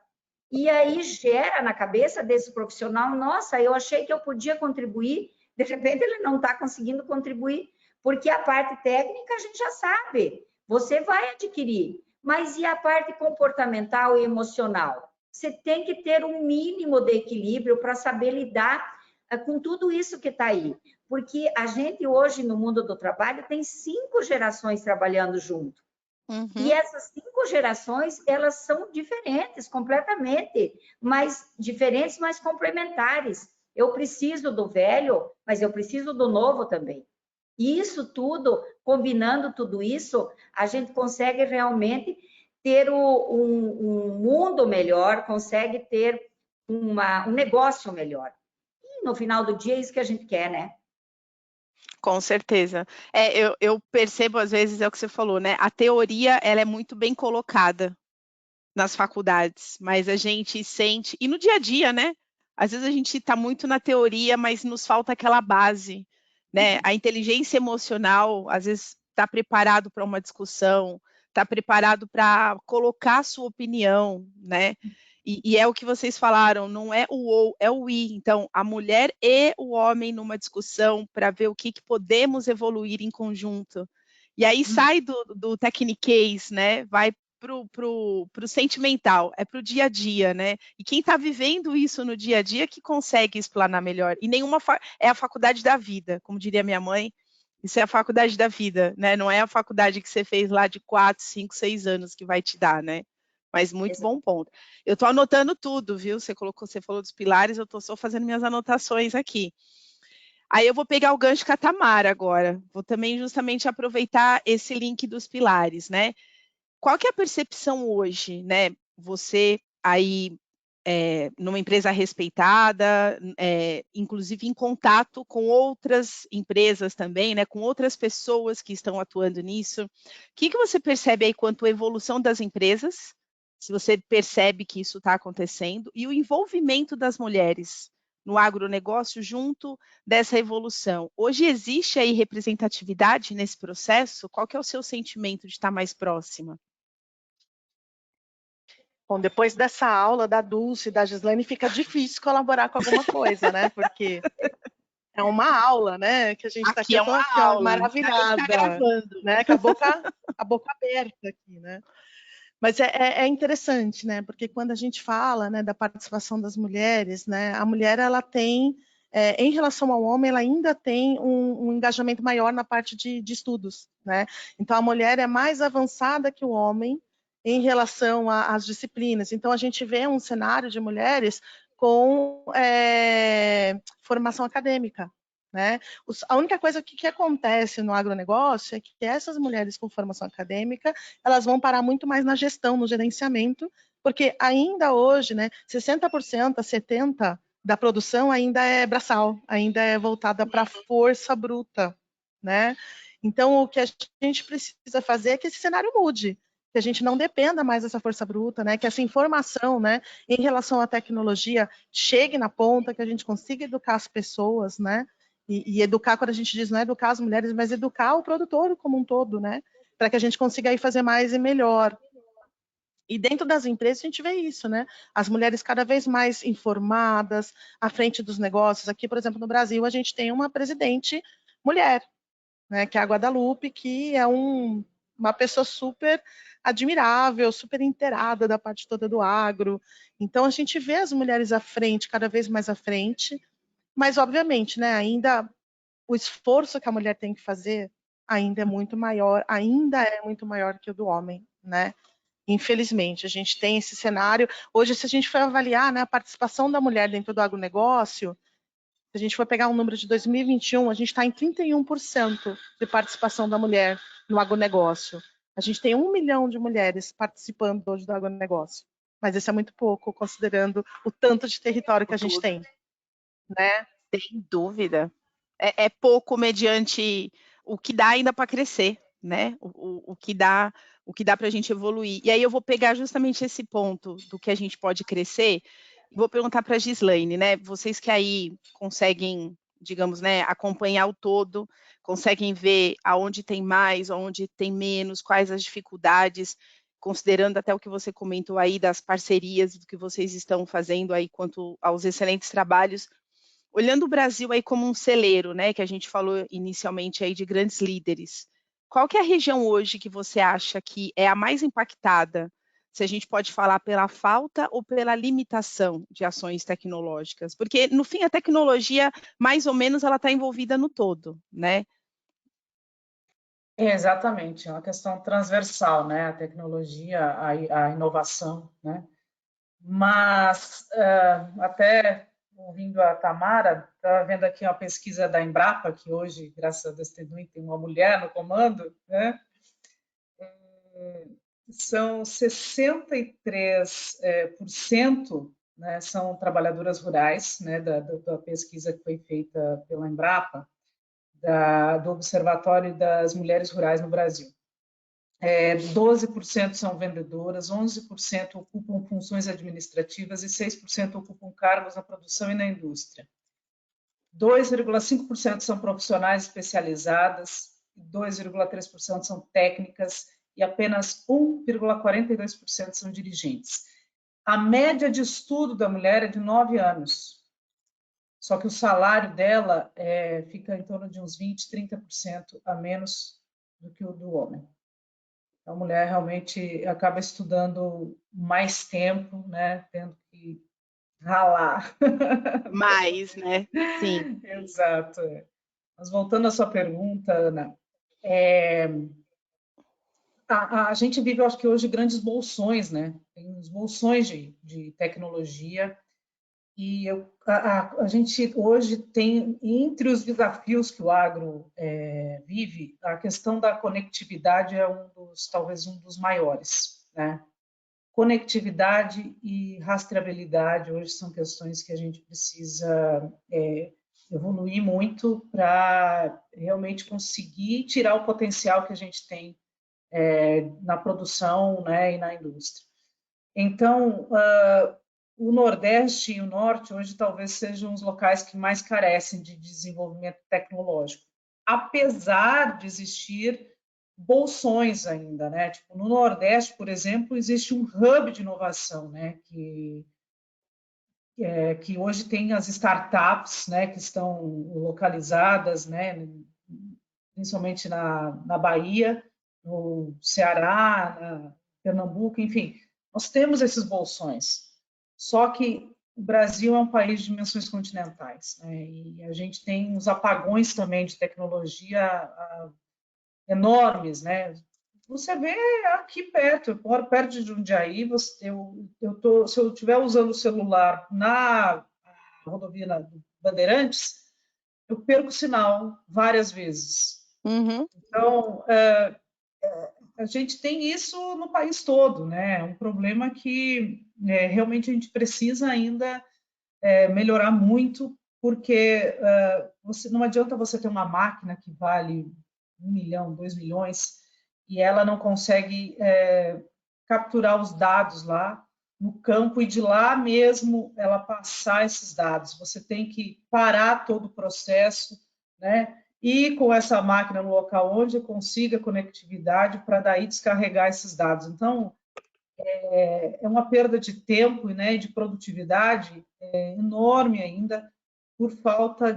E aí gera na cabeça desse profissional, nossa, eu achei que eu podia contribuir, de repente ele não está conseguindo contribuir, porque a parte técnica a gente já sabe, você vai adquirir, mas e a parte comportamental e emocional? Você tem que ter um mínimo de equilíbrio para saber lidar com tudo isso que está aí, porque a gente hoje no mundo do trabalho tem 5 gerações trabalhando junto. E essas 5 gerações, elas são diferentes, completamente, mas diferentes, mas complementares. Eu preciso do velho, mas eu preciso do novo também. E isso tudo, combinando tudo isso, a gente consegue realmente ter um mundo melhor, consegue ter um negócio melhor. E no final do dia é isso que a gente quer, né? Com certeza. Eu percebo, às vezes, é o que você falou, né? A teoria, ela é muito bem colocada nas faculdades, mas a gente sente... E no dia a dia, né? Às vezes a gente está muito na teoria, mas nos falta aquela base, né? A inteligência emocional, às vezes, está preparado para uma discussão, está preparado para colocar a sua opinião, né? E é o que vocês falaram, não é o ou, é o i. Então, a mulher e o homem numa discussão para ver o que podemos evoluir em conjunto. E aí sai do techniquez, né? Vai pro sentimental, é pro dia a dia, né? E quem está vivendo isso no dia a dia que consegue explanar melhor. E nenhuma é a faculdade da vida, como diria minha mãe. Isso é a faculdade da vida, né? Não é a faculdade que você fez lá de 4, 5, 6 anos que vai te dar, né? Mas muito bom ponto. Eu estou anotando tudo, viu? Você falou dos pilares, eu estou só fazendo minhas anotações aqui. Aí eu vou pegar o gancho com a Tamara agora. Vou também justamente aproveitar esse link dos pilares, né? Qual que é a percepção hoje, né? Você aí numa empresa respeitada, inclusive em contato com outras empresas também, né? Com outras pessoas que estão atuando nisso. O que você percebe aí quanto à evolução das empresas? Se você percebe que isso está acontecendo, e o envolvimento das mulheres no agronegócio junto dessa evolução. Hoje existe aí representatividade nesse processo? Qual que é o seu sentimento de estar mais próxima? Bom, depois dessa aula da Dulce e da Gislaine, fica difícil colaborar com alguma coisa, né? Porque é uma aula, né? Que a gente está aqui, eu estou aqui, ó, maravilhada, né? Com a boca aberta aqui, né? Mas é interessante, né? Porque quando a gente fala, né, da participação das mulheres, né, a mulher ela tem, em relação ao homem, ela ainda tem um engajamento maior na parte de estudos, né? Então a mulher é mais avançada que o homem em relação às disciplinas. Então a gente vê um cenário de mulheres com formação acadêmica, né? A única coisa que acontece no agronegócio é que essas mulheres com formação acadêmica, elas vão parar muito mais na gestão, no gerenciamento, porque ainda hoje, né, 60% a 70% da produção ainda é braçal, ainda é voltada para a força bruta, né? Então, o que a gente precisa fazer é que esse cenário mude, que a gente não dependa mais dessa força bruta, né? Que essa informação, né, em relação à tecnologia chegue na ponta, que a gente consiga educar as pessoas, né? E educar, quando a gente diz, não é educar as mulheres, mas educar o produtor como um todo, né? Para que a gente consiga aí fazer mais e melhor. E dentro das empresas a gente vê isso, né? As mulheres cada vez mais informadas, à frente dos negócios. Aqui, por exemplo, no Brasil, a gente tem uma presidente mulher, né? Que é a Guadalupe, que é uma pessoa super admirável, super inteirada da parte toda do agro. Então, a gente vê as mulheres à frente, cada vez mais à frente, mas, obviamente, né, ainda o esforço que a mulher tem que fazer ainda é muito maior que o do homem, né? Infelizmente, a gente tem esse cenário. Hoje, se a gente for avaliar, né, a participação da mulher dentro do agronegócio, se a gente for pegar um número de 2021, a gente está em 31% de participação da mulher no agronegócio. A gente tem 1 milhão de mulheres participando hoje do agronegócio, mas isso é muito pouco, considerando o tanto de território que a gente tem, né? Sem dúvida. É pouco mediante o que dá ainda para crescer, né? O que dá para a gente evoluir. E aí eu vou pegar justamente esse ponto do que a gente pode crescer e vou perguntar para a Gislaine, né? Vocês que aí conseguem, digamos, né, acompanhar o todo, conseguem ver aonde tem mais, aonde tem menos, quais as dificuldades, considerando até o que você comentou aí das parcerias, do que vocês estão fazendo aí quanto aos excelentes trabalhos. Olhando o Brasil aí como um celeiro, né, que a gente falou inicialmente aí de grandes líderes, qual que é a região hoje que você acha que é a mais impactada? Se a gente pode falar pela falta ou pela limitação de ações tecnológicas? Porque, no fim, a tecnologia, mais ou menos, ela está envolvida no todo, né? Exatamente, é uma questão transversal, né? A tecnologia, a inovação, né? Mas, até ouvindo a Tamara, estava vendo aqui uma pesquisa da Embrapa, que hoje, graças a Deus, tem uma mulher no comando, né? São 63%, né, são trabalhadoras rurais, né, da pesquisa que foi feita pela Embrapa, do Observatório das Mulheres Rurais no Brasil. 12% são vendedoras, 11% ocupam funções administrativas e 6% ocupam cargos na produção e na indústria. 2,5% são profissionais especializadas, 2,3% são técnicas e apenas 1,42% são dirigentes. A média de estudo da mulher é de 9 anos, só que o salário dela fica em torno de uns 20, 30% a menos do que o do homem. A mulher realmente acaba estudando mais tempo, né, tendo que ralar. Mais, né? Sim. Exato. Mas voltando à sua pergunta, Ana, a gente vive, eu acho que hoje, grandes bolsões, né? Tem uns bolsões de tecnologia e a gente hoje tem, entre os desafios que o agro vive, a questão da conectividade é talvez um dos maiores, né? Conectividade e rastreabilidade hoje são questões que a gente precisa evoluir muito para realmente conseguir tirar o potencial que a gente tem na produção, né, e na indústria. Então, o Nordeste e o Norte hoje talvez sejam os locais que mais carecem de desenvolvimento tecnológico, apesar de existir bolsões ainda, né? Tipo, no Nordeste, por exemplo, existe um hub de inovação, né? Que hoje tem as startups, né? Que estão localizadas, né? Principalmente na Bahia, no Ceará, na Pernambuco, enfim. Nós temos esses bolsões. Só que o Brasil é um país de dimensões continentais, né? E a gente tem os apagões também de tecnologia enormes, né? Você vê aqui perto, eu moro perto de Jundiaí, se eu estiver usando o celular na rodovia do Bandeirantes, eu perco o sinal várias vezes. Uhum. Então, a gente tem isso no país todo, né? É um problema que realmente a gente precisa ainda melhorar muito, porque não adianta você ter uma máquina que vale 1 milhão, 2 milhões, e ela não consegue capturar os dados lá no campo e de lá mesmo ela passar esses dados. Você tem que parar todo o processo, né? E com essa máquina no local onde consiga conectividade para daí descarregar esses dados. Então, é uma perda de tempo, né, e de produtividade enorme ainda por falta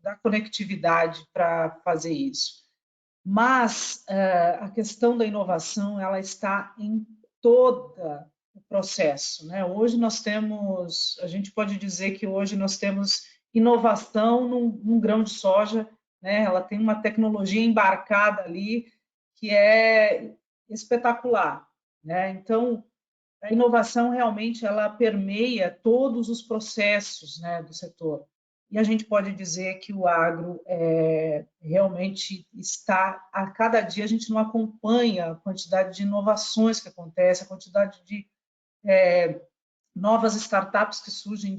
da conectividade para fazer isso. Mas a questão da inovação ela está em todo o processo, né? Hoje nós temos, a gente pode dizer que hoje nós temos inovação num grão de soja, né? Ela tem uma tecnologia embarcada ali que é espetacular, né? Então, a inovação realmente ela permeia todos os processos, né, do setor. E a gente pode dizer que o agro realmente está, a cada dia a gente não acompanha a quantidade de inovações que acontece, a quantidade de novas startups que surgem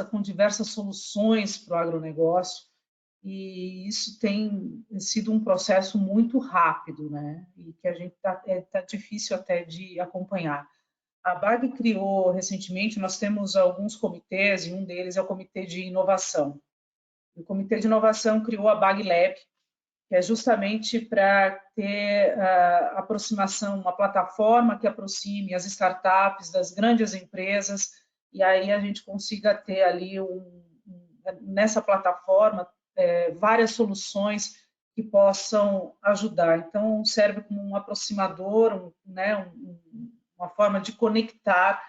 com diversas soluções para o agronegócio, e isso tem sido um processo muito rápido, né? E que a gente tá difícil até de acompanhar. A BAG criou recentemente, nós temos alguns comitês, e um deles é o Comitê de Inovação. O Comitê de Inovação criou a BAG Lab, que é justamente para ter aproximação, uma plataforma que aproxime as startups das grandes empresas, e aí a gente consiga ter ali, nessa plataforma, várias soluções que possam ajudar. Então, serve como um aproximador, né, uma forma de conectar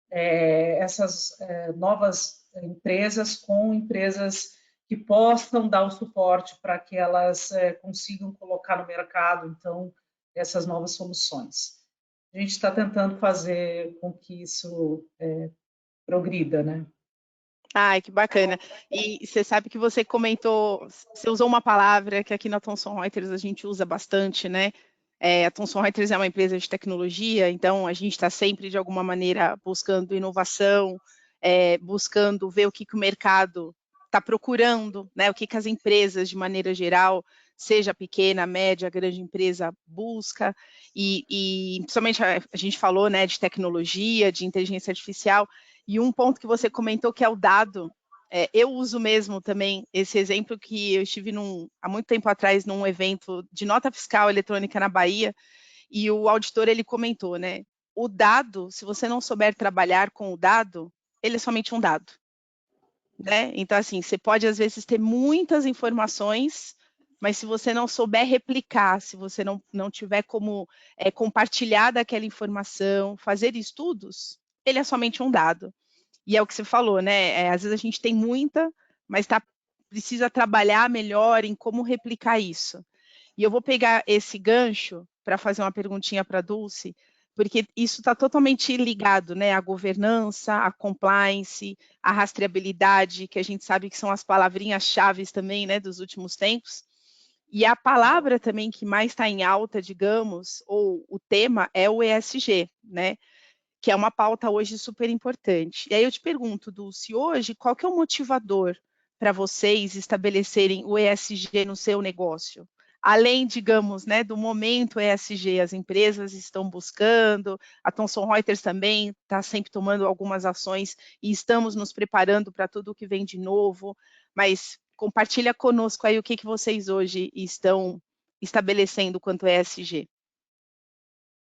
essas novas empresas com empresas que possam dar o suporte para que elas consigam colocar no mercado, então, essas novas soluções. A gente está tentando fazer com que isso progrida, né? Ai, que bacana. E você sabe que você comentou, você usou uma palavra que aqui na Thomson Reuters a gente usa bastante, né? A Thomson Reuters é uma empresa de tecnologia, então a gente está sempre, de alguma maneira, buscando inovação, buscando ver o que o mercado está procurando, né? O que as empresas, de maneira geral, seja pequena, média, grande empresa, busca. E principalmente a gente falou, né, de tecnologia, de inteligência artificial, e um ponto que você comentou que é o dado, Eu uso mesmo também esse exemplo que eu estive há muito tempo atrás num evento de nota fiscal eletrônica na Bahia, e o auditor ele comentou, né? O dado, se você não souber trabalhar com o dado, ele é somente um dado, né? Então, assim, você pode às vezes ter muitas informações, mas se você não souber replicar, se você não tiver como compartilhar daquela informação, fazer estudos, ele é somente um dado. E é o que você falou, né? Às vezes a gente tem muita, mas precisa trabalhar melhor em como replicar isso. E eu vou pegar esse gancho para fazer uma perguntinha para a Dulce, porque isso está totalmente ligado, né? À governança, à compliance, à rastreabilidade, que a gente sabe que são as palavrinhas-chave também, né, dos últimos tempos. E a palavra também que mais está em alta, digamos, ou o tema, é o ESG, né? Que é uma pauta hoje super importante. E aí eu te pergunto, Dulce, hoje, qual que é o motivador para vocês estabelecerem o ESG no seu negócio? Além, digamos, né, do momento ESG, as empresas estão buscando, a Thomson Reuters também está sempre tomando algumas ações e estamos nos preparando para tudo o que vem de novo, mas compartilha conosco aí o que vocês hoje estão estabelecendo quanto ESG.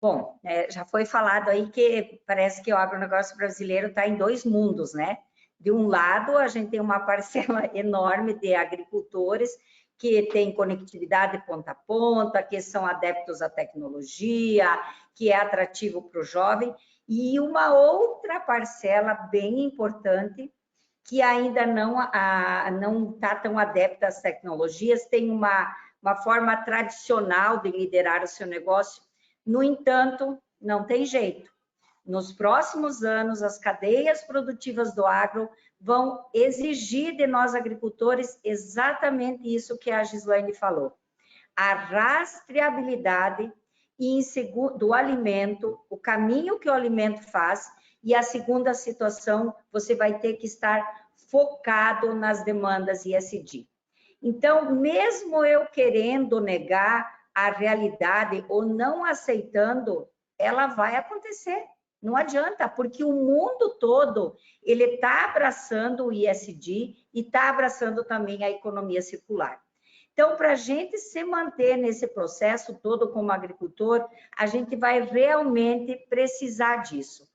Bom, já foi falado aí que parece que o agronegócio brasileiro está em dois mundos, né? De um lado, a gente tem uma parcela enorme de agricultores que têm conectividade ponta a ponta, que são adeptos à tecnologia, que é atrativo para o jovem, e uma outra parcela bem importante que ainda não está tão adepta às tecnologias, tem uma forma tradicional de liderar o seu negócio. No entanto, não tem jeito. Nos próximos anos, as cadeias produtivas do agro vão exigir de nós agricultores exatamente isso que a Gislaine falou. A rastreabilidade do alimento, o caminho que o alimento faz, e a segunda situação, você vai ter que estar focado nas demandas ESG. Então, mesmo eu querendo negar a realidade ou não aceitando, ela vai acontecer. Não adianta, porque o mundo todo ele está abraçando o ESG e está abraçando também a economia circular. Então, para a gente se manter nesse processo todo como agricultor, a gente vai realmente precisar disso,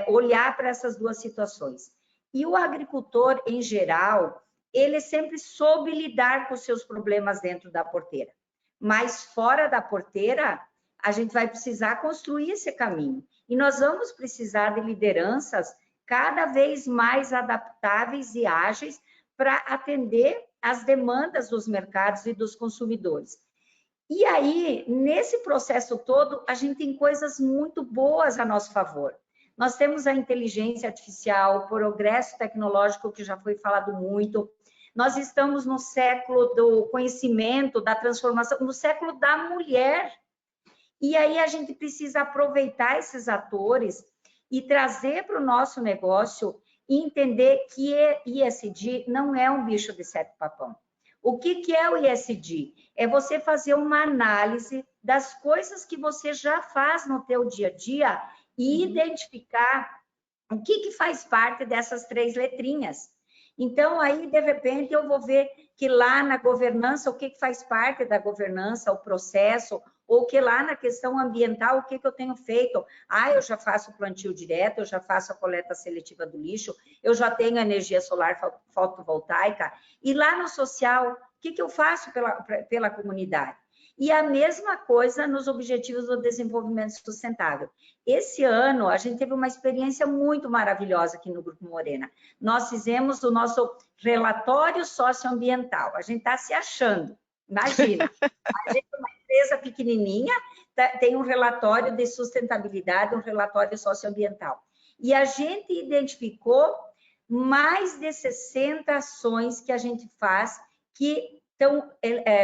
olhar para essas duas situações. E o agricultor, em geral, ele sempre soube lidar com os seus problemas dentro da porteira. Mas fora da porteira, a gente vai precisar construir esse caminho. E nós vamos precisar de lideranças cada vez mais adaptáveis e ágeis para atender as demandas dos mercados e dos consumidores. E aí, nesse processo todo, a gente tem coisas muito boas a nosso favor. Nós temos a inteligência artificial, o progresso tecnológico, que já foi falado muito. Nós estamos no século do conhecimento, da transformação, no século da mulher. E aí a gente precisa aproveitar esses atores e trazer para o nosso negócio e entender que ESG não é um bicho de sete papão. O que é o ESG? É você fazer uma análise das coisas que você já faz no teu dia a dia e identificar o que faz parte dessas três letrinhas. Então, aí, de repente, eu vou ver que lá na governança, o que faz parte da governança, o processo, ou que lá na questão ambiental, o que eu tenho feito? Eu já faço plantio direto, eu já faço a coleta seletiva do lixo, eu já tenho energia solar fotovoltaica. E lá no social, o que eu faço pela comunidade? E a mesma coisa nos Objetivos do Desenvolvimento Sustentável. Esse ano, a gente teve uma experiência muito maravilhosa aqui no Grupo Morena. Nós fizemos o nosso relatório socioambiental. A gente está se achando, imagina. A gente é uma empresa pequenininha, tem um relatório de sustentabilidade, um relatório socioambiental. E a gente identificou mais de 60 ações que a gente faz que estão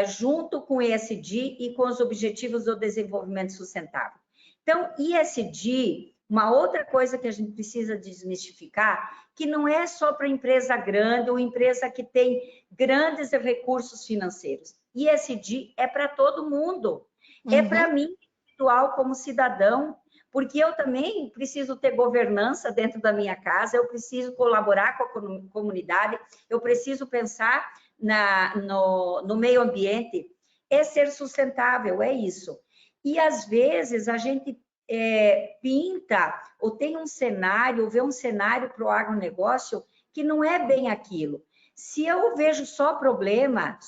junto com o ESG e com os Objetivos do Desenvolvimento Sustentável. Então, ESG, uma outra coisa que a gente precisa desmistificar, que não é só para empresa grande ou empresa que tem grandes recursos financeiros. ESG é para todo mundo. É para mim, individual, como cidadão, porque eu também preciso ter governança dentro da minha casa, eu preciso colaborar com a comunidade, eu preciso pensar no meio ambiente. É ser sustentável, é isso. E, às vezes, a gente pinta ou tem um cenário, ou vê um cenário para o agronegócio que não é bem aquilo. Se eu vejo só problema,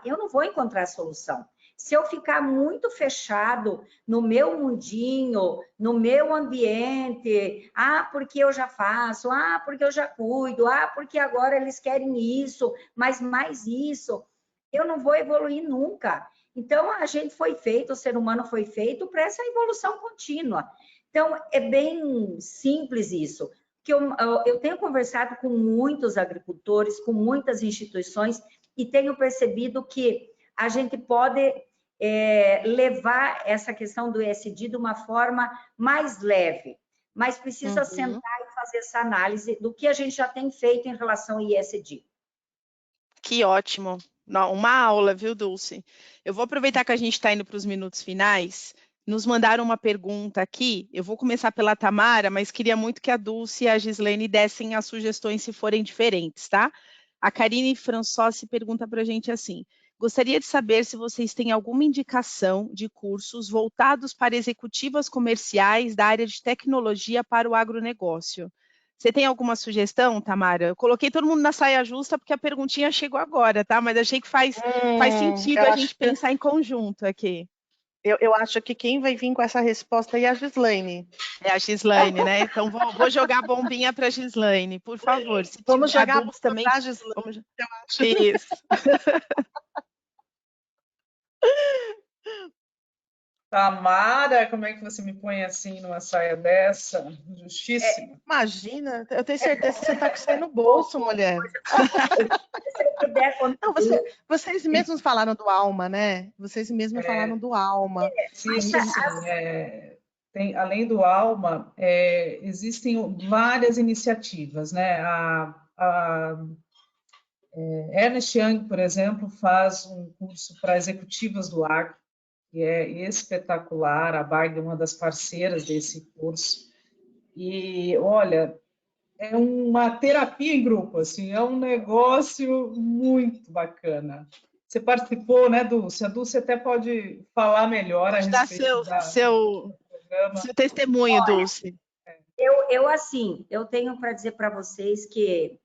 eu não vou encontrar solução. Se eu ficar muito fechado no meu mundinho, no meu ambiente, porque eu já faço, porque eu já cuido, porque agora eles querem isso, mas mais isso, eu não vou evoluir nunca. Então, a gente foi feito, o ser humano foi feito para essa evolução contínua. Então, é bem simples isso. Que eu tenho conversado com muitos agricultores, com muitas instituições, e tenho percebido que a gente pode levar essa questão do ESG de uma forma mais leve, mas precisa sentar e fazer essa análise do que a gente já tem feito em relação ao ESG. Que ótimo. Uma aula, viu, Dulce? Eu vou aproveitar que a gente está indo para os minutos finais. Nos mandaram uma pergunta aqui. Eu vou começar pela Tamara, mas queria muito que a Dulce e a Gislene dessem as sugestões se forem diferentes, tá? A Karine Françosi pergunta para a gente assim: gostaria de saber se vocês têm alguma indicação de cursos voltados para executivas comerciais da área de tecnologia para o agronegócio. Você tem alguma sugestão, Tamara? Eu coloquei todo mundo na saia justa porque a perguntinha chegou agora, tá? Mas achei que faz sentido a gente pensar em conjunto aqui. Eu acho que quem vai vir com essa resposta é a Gislene. É a Gislene, né? Então vou jogar a bombinha para a Gislene, por favor. Se vamos jogar a bomba também. Para a Gislene, vamos... eu acho. Isso. Tamara, como é que você me põe assim numa saia dessa? Justíssima. Imagina, eu tenho certeza que você está com isso aí no bolso, mulher. Não, vocês mesmos falaram do Alma, né? Vocês mesmos falaram do Alma. Sim. Além do Alma, existem várias iniciativas, né? A Ernst Young, por exemplo, faz um curso para executivas do agro, que é espetacular. A BARG é uma das parceiras desse curso. E, olha, é uma terapia em grupo, assim, é um negócio muito bacana. Você participou, né, Dulce? A Dulce até pode falar melhor a respeito do programa. Seu testemunho, olha, Dulce. Eu tenho para dizer para vocês que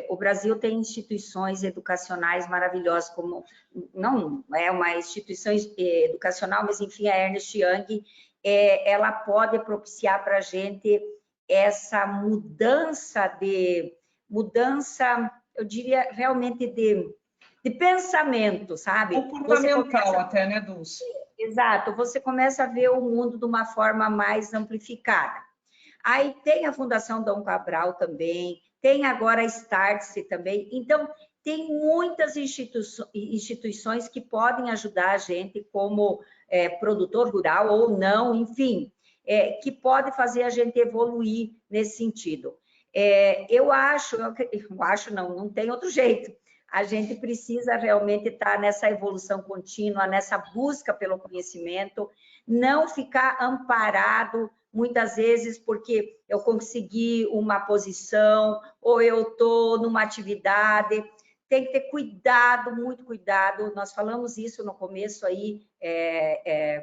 o Brasil tem instituições educacionais maravilhosas, como não é uma instituição educacional, mas enfim, a Ernst Young, ela pode propiciar para a gente essa mudança, eu diria realmente de pensamento, sabe? Comportamental até, né, Dulce? Exato, você começa a ver o mundo de uma forma mais amplificada. Aí tem a Fundação Dom Cabral também, tem agora a Startse também. Então, tem muitas instituições que podem ajudar a gente como produtor rural ou não, enfim, que pode fazer a gente evoluir nesse sentido. Eu acho não tem outro jeito. A gente precisa realmente estar nessa evolução contínua, nessa busca pelo conhecimento, não ficar amparado muitas vezes porque eu consegui uma posição ou eu estou numa atividade. Tem que ter cuidado, muito cuidado. Nós falamos isso no começo aí,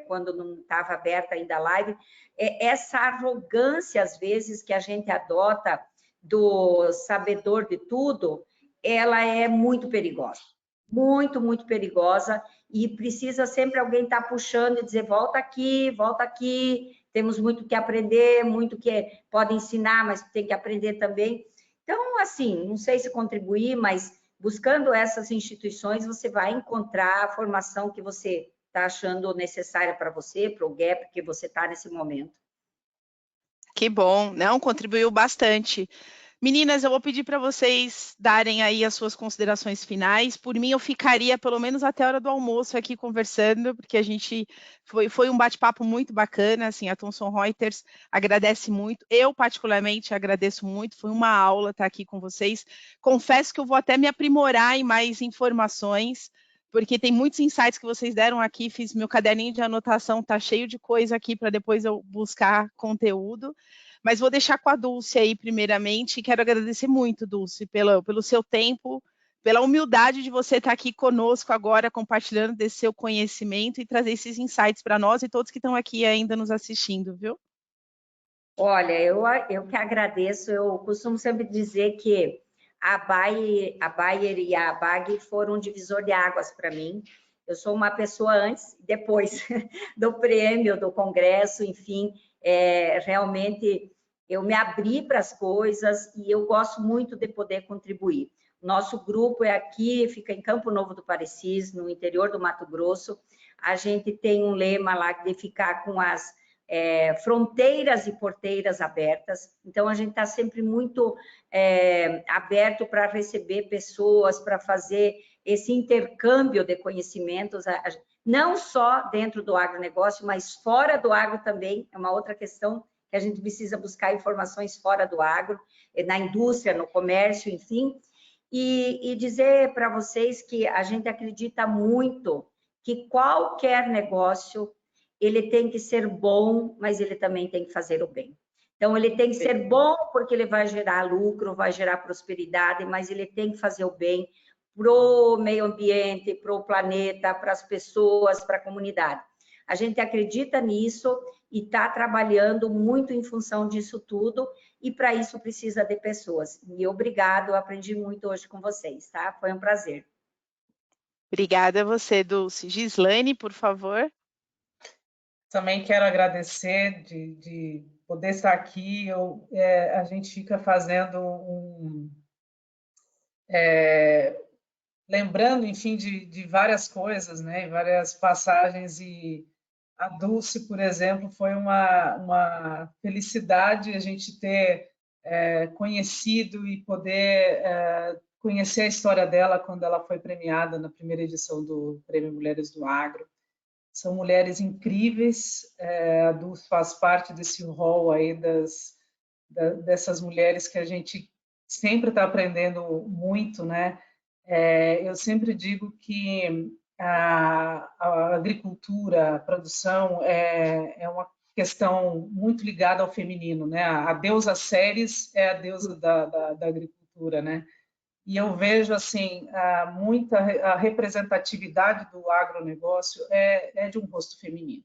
quando não estava aberta ainda a live. Essa arrogância, às vezes, que a gente adota do sabedor de tudo, ela é muito perigosa. Muito, muito perigosa. E precisa sempre alguém estar puxando e dizer, volta aqui, temos muito que aprender, muito que pode ensinar, mas tem que aprender também. Então, assim, não sei se contribuir, mas buscando essas instituições, você vai encontrar a formação que você está achando necessária para você, para o gap que você está nesse momento. Que bom, não, contribuiu bastante. Meninas, eu vou pedir para vocês darem aí as suas considerações finais. Por mim, eu ficaria pelo menos até a hora do almoço aqui conversando, porque a gente foi um bate-papo muito bacana, assim, a Thomson Reuters agradece muito. Eu, particularmente, agradeço muito, foi uma aula estar aqui com vocês. Confesso que eu vou até me aprimorar em mais informações, porque tem muitos insights que vocês deram aqui, fiz meu caderninho de anotação, tá cheio de coisa aqui para depois eu buscar conteúdo, mas vou deixar com a Dulce aí primeiramente, e quero agradecer muito, Dulce, pelo seu tempo, pela humildade de você estar aqui conosco agora, compartilhando desse seu conhecimento e trazer esses insights para nós e todos que estão aqui ainda nos assistindo, viu? Olha, eu que agradeço, eu costumo sempre dizer que a Bayer e a BAG foram um divisor de águas para mim. Eu sou uma pessoa antes e depois do prêmio, do congresso, enfim, realmente eu me abri para as coisas e eu gosto muito de poder contribuir. Nosso grupo é aqui, fica em Campo Novo do Parecis, no interior do Mato Grosso. A gente tem um lema lá de ficar com as fronteiras e porteiras abertas, então a gente está sempre muito aberto para receber pessoas, para fazer esse intercâmbio de conhecimentos, não só dentro do agronegócio, mas fora do agro também, é uma outra questão que a gente precisa buscar informações fora do agro, na indústria, no comércio, enfim, e dizer para vocês que a gente acredita muito que qualquer negócio ele tem que ser bom, mas ele também tem que fazer o bem. Então, ele tem que ser bom porque ele vai gerar lucro, vai gerar prosperidade, mas ele tem que fazer o bem para o meio ambiente, para o planeta, para as pessoas, para a comunidade. A gente acredita nisso e está trabalhando muito em função disso tudo, e para isso precisa de pessoas. E obrigado, eu aprendi muito hoje com vocês, tá? Foi um prazer. Obrigada a você, Dulce. Gislaine, por favor. Também quero agradecer de poder estar aqui. A gente fica fazendo lembrando, enfim, de várias coisas, né? Várias passagens, e a Dulce, por exemplo, foi uma felicidade a gente ter conhecido e poder conhecer a história dela quando ela foi premiada na primeira edição do Prêmio Mulheres do Agro. São mulheres incríveis, a Dulce faz parte desse rol aí dessas mulheres que a gente sempre está aprendendo muito, né? Eu sempre digo que a agricultura, a produção é uma questão muito ligada ao feminino, né? A deusa Ceres é a deusa da agricultura, né? E eu vejo assim a representatividade do agronegócio é de um rosto feminino,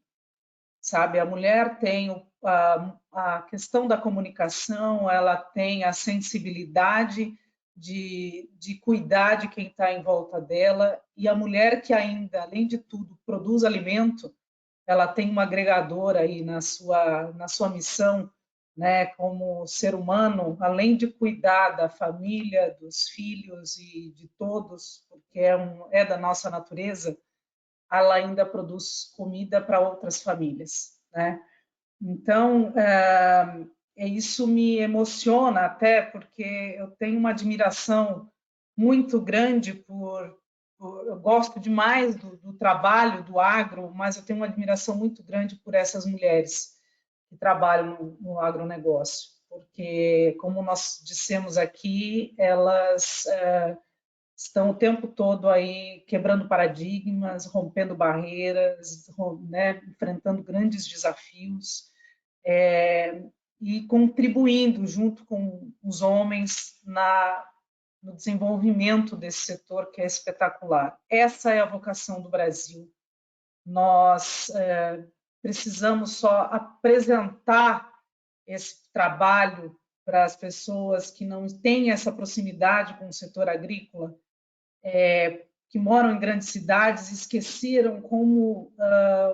sabe? A mulher tem a questão da comunicação, ela tem a sensibilidade de cuidar de quem está em volta dela, e a mulher que ainda, além de tudo, produz alimento, ela tem uma agregadora aí na sua missão, né, como ser humano, além de cuidar da família, dos filhos e de todos, porque é da nossa natureza, ela ainda produz comida para outras famílias, né? Então, isso me emociona até, porque eu tenho uma admiração muito grande eu gosto demais do trabalho do agro, mas eu tenho uma admiração muito grande por essas mulheres que trabalham no agronegócio, porque, como nós dissemos aqui, elas estão o tempo todo aí quebrando paradigmas, rompendo barreiras, né, enfrentando grandes desafios, e contribuindo junto com os homens no desenvolvimento desse setor, que é espetacular. Essa é a vocação do Brasil. Nós precisamos só apresentar esse trabalho para as pessoas que não têm essa proximidade com o setor agrícola, que moram em grandes cidades, esqueceram como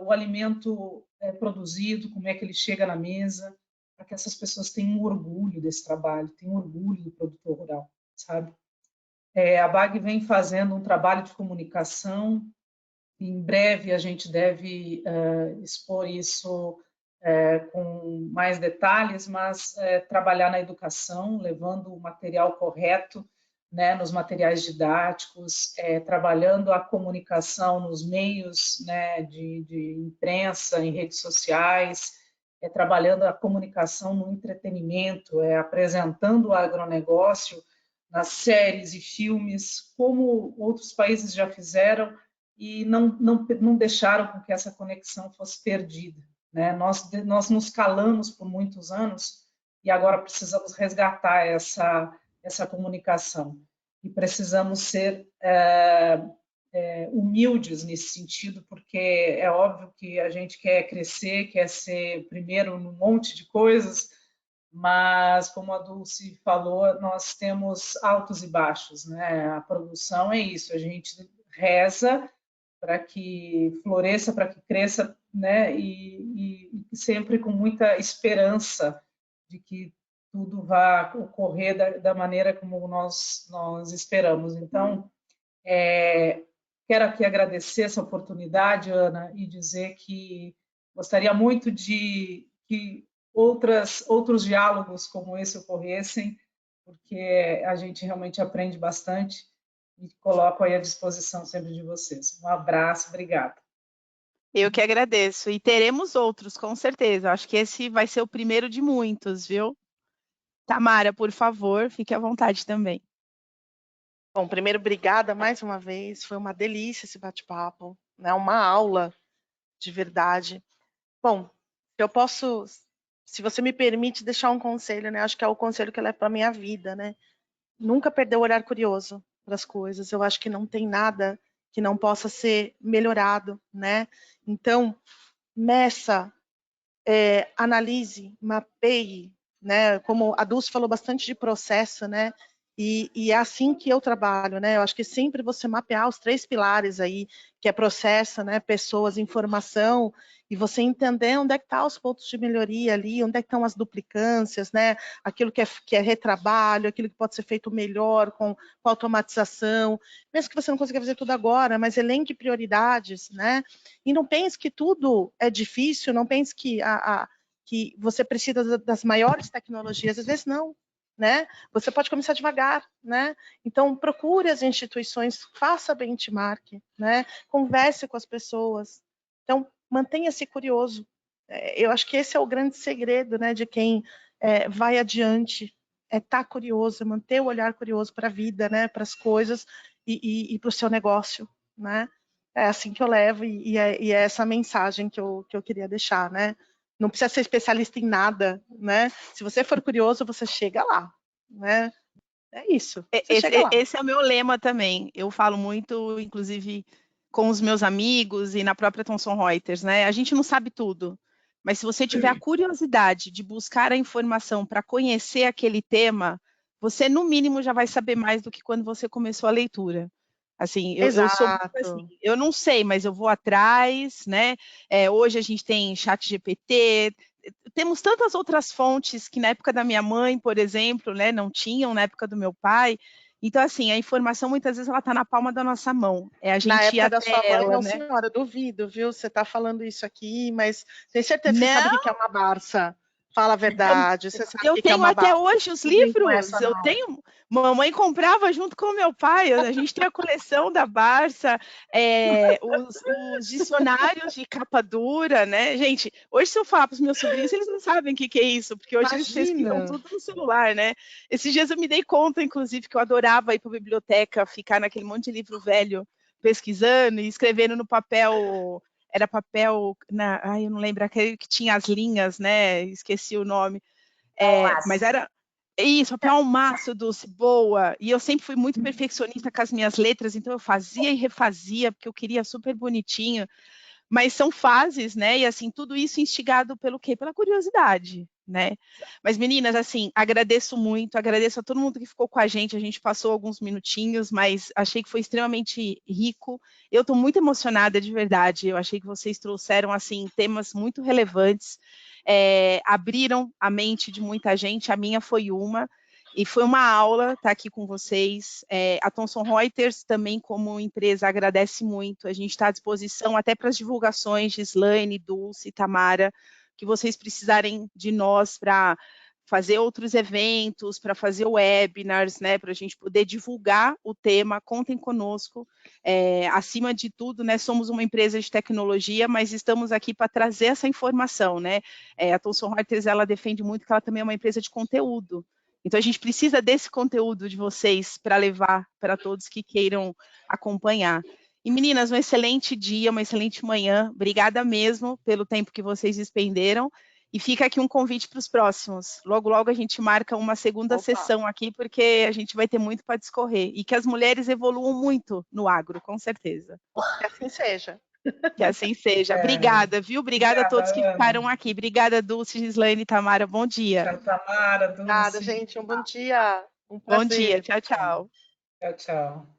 o alimento é produzido, como é que ele chega na mesa, para que essas pessoas tenham orgulho desse trabalho, tenham orgulho do produtor rural, sabe? A BAG vem fazendo um trabalho de comunicação. Em breve a gente deve expor isso com mais detalhes, mas trabalhar na educação, levando o material correto, né, nos materiais didáticos, trabalhando a comunicação nos meios, né, de imprensa, em redes sociais, trabalhando a comunicação no entretenimento, apresentando o agronegócio nas séries e filmes, como outros países já fizeram, e não deixaram com que essa conexão fosse perdida, né? Nós nos calamos por muitos anos e agora precisamos resgatar essa comunicação. E precisamos ser humildes nesse sentido, porque é óbvio que a gente quer crescer, quer ser primeiro num monte de coisas, mas, como a Dulce falou, nós temos altos e baixos, né? A produção é isso, a gente reza para que floresça, para que cresça, né? E sempre com muita esperança de que tudo vá ocorrer da maneira como nós esperamos. Então, quero aqui agradecer essa oportunidade, Ana, e dizer que gostaria muito de que outros diálogos como esse ocorressem, porque a gente realmente aprende bastante e coloco aí à disposição sempre de vocês. Um abraço, obrigada. Eu que agradeço. E teremos outros, com certeza. Acho que esse vai ser o primeiro de muitos, viu? Tamara, por favor, fique à vontade também. Bom, primeiro, obrigada mais uma vez. Foi uma delícia esse bate-papo, né? Uma aula de verdade. Bom, eu posso, se você me permite, deixar um conselho, né? Acho que é o conselho que eu levo para a minha vida, né? Nunca perder o olhar curioso para as coisas. Eu acho que não tem nada que não possa ser melhorado, né? Então, meça, analise, mapeie, né? Como a Dulce falou bastante de processo, né? E é assim que eu trabalho, né? Eu acho que sempre você mapear os 3 pilares aí, que é processo, né? Pessoas, informação, e você entender onde é que estão os pontos de melhoria ali, onde é que estão as duplicâncias, né? Aquilo que é retrabalho, aquilo que pode ser feito melhor com automatização, mesmo que você não consiga fazer tudo agora, mas elenque prioridades, né? E não pense que tudo é difícil, não pense que que você precisa das maiores tecnologias, às vezes não, né? Você pode começar devagar, né? Então, procure as instituições, faça benchmark, né? Converse com as pessoas. Então, mantenha-se curioso. Eu acho que esse é o grande segredo, né, de quem vai adiante, é estar curioso, manter o olhar curioso para a vida, né, para as coisas e para o seu negócio, né? É assim que eu levo e é essa mensagem que eu queria deixar, né? Não precisa ser especialista em nada, né? Se você for curioso, você chega lá, né? É isso. Esse é o meu lema também. Eu falo muito, inclusive, com os meus amigos e na própria Thomson Reuters, né? A gente não sabe tudo, mas se você tiver a curiosidade de buscar a informação para conhecer aquele tema, você, no mínimo, já vai saber mais do que quando você começou a leitura. Assim, eu sou muito assim, eu não sei, mas eu vou atrás, né? Hoje a gente tem ChatGPT, temos tantas outras fontes que na época da minha mãe, por exemplo, né, não tinham na época do meu pai. Então, assim, a informação muitas vezes ela está na palma da nossa mão. É a gente na ir época até da sua mãe, ela, não, né? senhora, duvido, viu? Você está falando isso aqui, mas tem certeza que não, você sabe o que é uma Barça? Fala a verdade, você sabe o que é tenho uma até Barça. hoje os Não vem com livros, essa, eu não. tenho. Mamãe comprava junto com o meu pai, a gente tem a coleção da Barça, os dicionários de capa dura, né? Gente, hoje se eu falar para os meus sobrinhos, eles não sabem o que é isso, porque hoje eles pesquisam tudo no celular, né? Esses dias eu me dei conta, inclusive, que eu adorava ir para a biblioteca, ficar naquele monte de livro velho, pesquisando e escrevendo no papel. Era papel, eu não lembro, aquele que tinha as linhas, né? Esqueci o nome. Mas era isso, papel almaço, Dulce, boa. E eu sempre fui muito perfeccionista com as minhas letras, então eu fazia e refazia, porque eu queria super bonitinho. Mas são fases, né? E assim, tudo isso instigado pelo quê? Pela curiosidade, né? Mas, meninas, assim, agradeço muito, agradeço a todo mundo que ficou com a gente passou alguns minutinhos, mas achei que foi extremamente rico. Eu estou muito emocionada, de verdade. Eu achei que vocês trouxeram, assim, temas muito relevantes, abriram a mente de muita gente, a minha foi uma. E foi uma aula estar aqui com vocês. A Thomson Reuters também, como empresa, agradece muito. A gente está à disposição até para as divulgações de Gislaine, Dulce, Tamara, que vocês precisarem de nós para fazer outros eventos, para fazer webinars, né, para a gente poder divulgar o tema. Contem conosco. Acima de tudo, né, somos uma empresa de tecnologia, mas estamos aqui para trazer essa informação, né? A Thomson Reuters, ela defende muito que ela também é uma empresa de conteúdo. Então, a gente precisa desse conteúdo de vocês para levar para todos que queiram acompanhar. E meninas, um excelente dia, uma excelente manhã. Obrigada mesmo pelo tempo que vocês despenderam. E fica aqui um convite para os próximos. Logo, logo a gente marca uma segunda sessão aqui, porque a gente vai ter muito para discorrer. E que as mulheres evoluam muito no agro, com certeza. Que assim seja. Que assim seja. Obrigada, viu? Obrigada a todos que ficaram aqui. Obrigada, Dulce, Gislaine e Tamara. Bom dia. Tchau, Tamara, Dulce. Obrigada, gente. Um bom dia. Um Bom dia. prazer. Tchau, tchau. Tchau, tchau.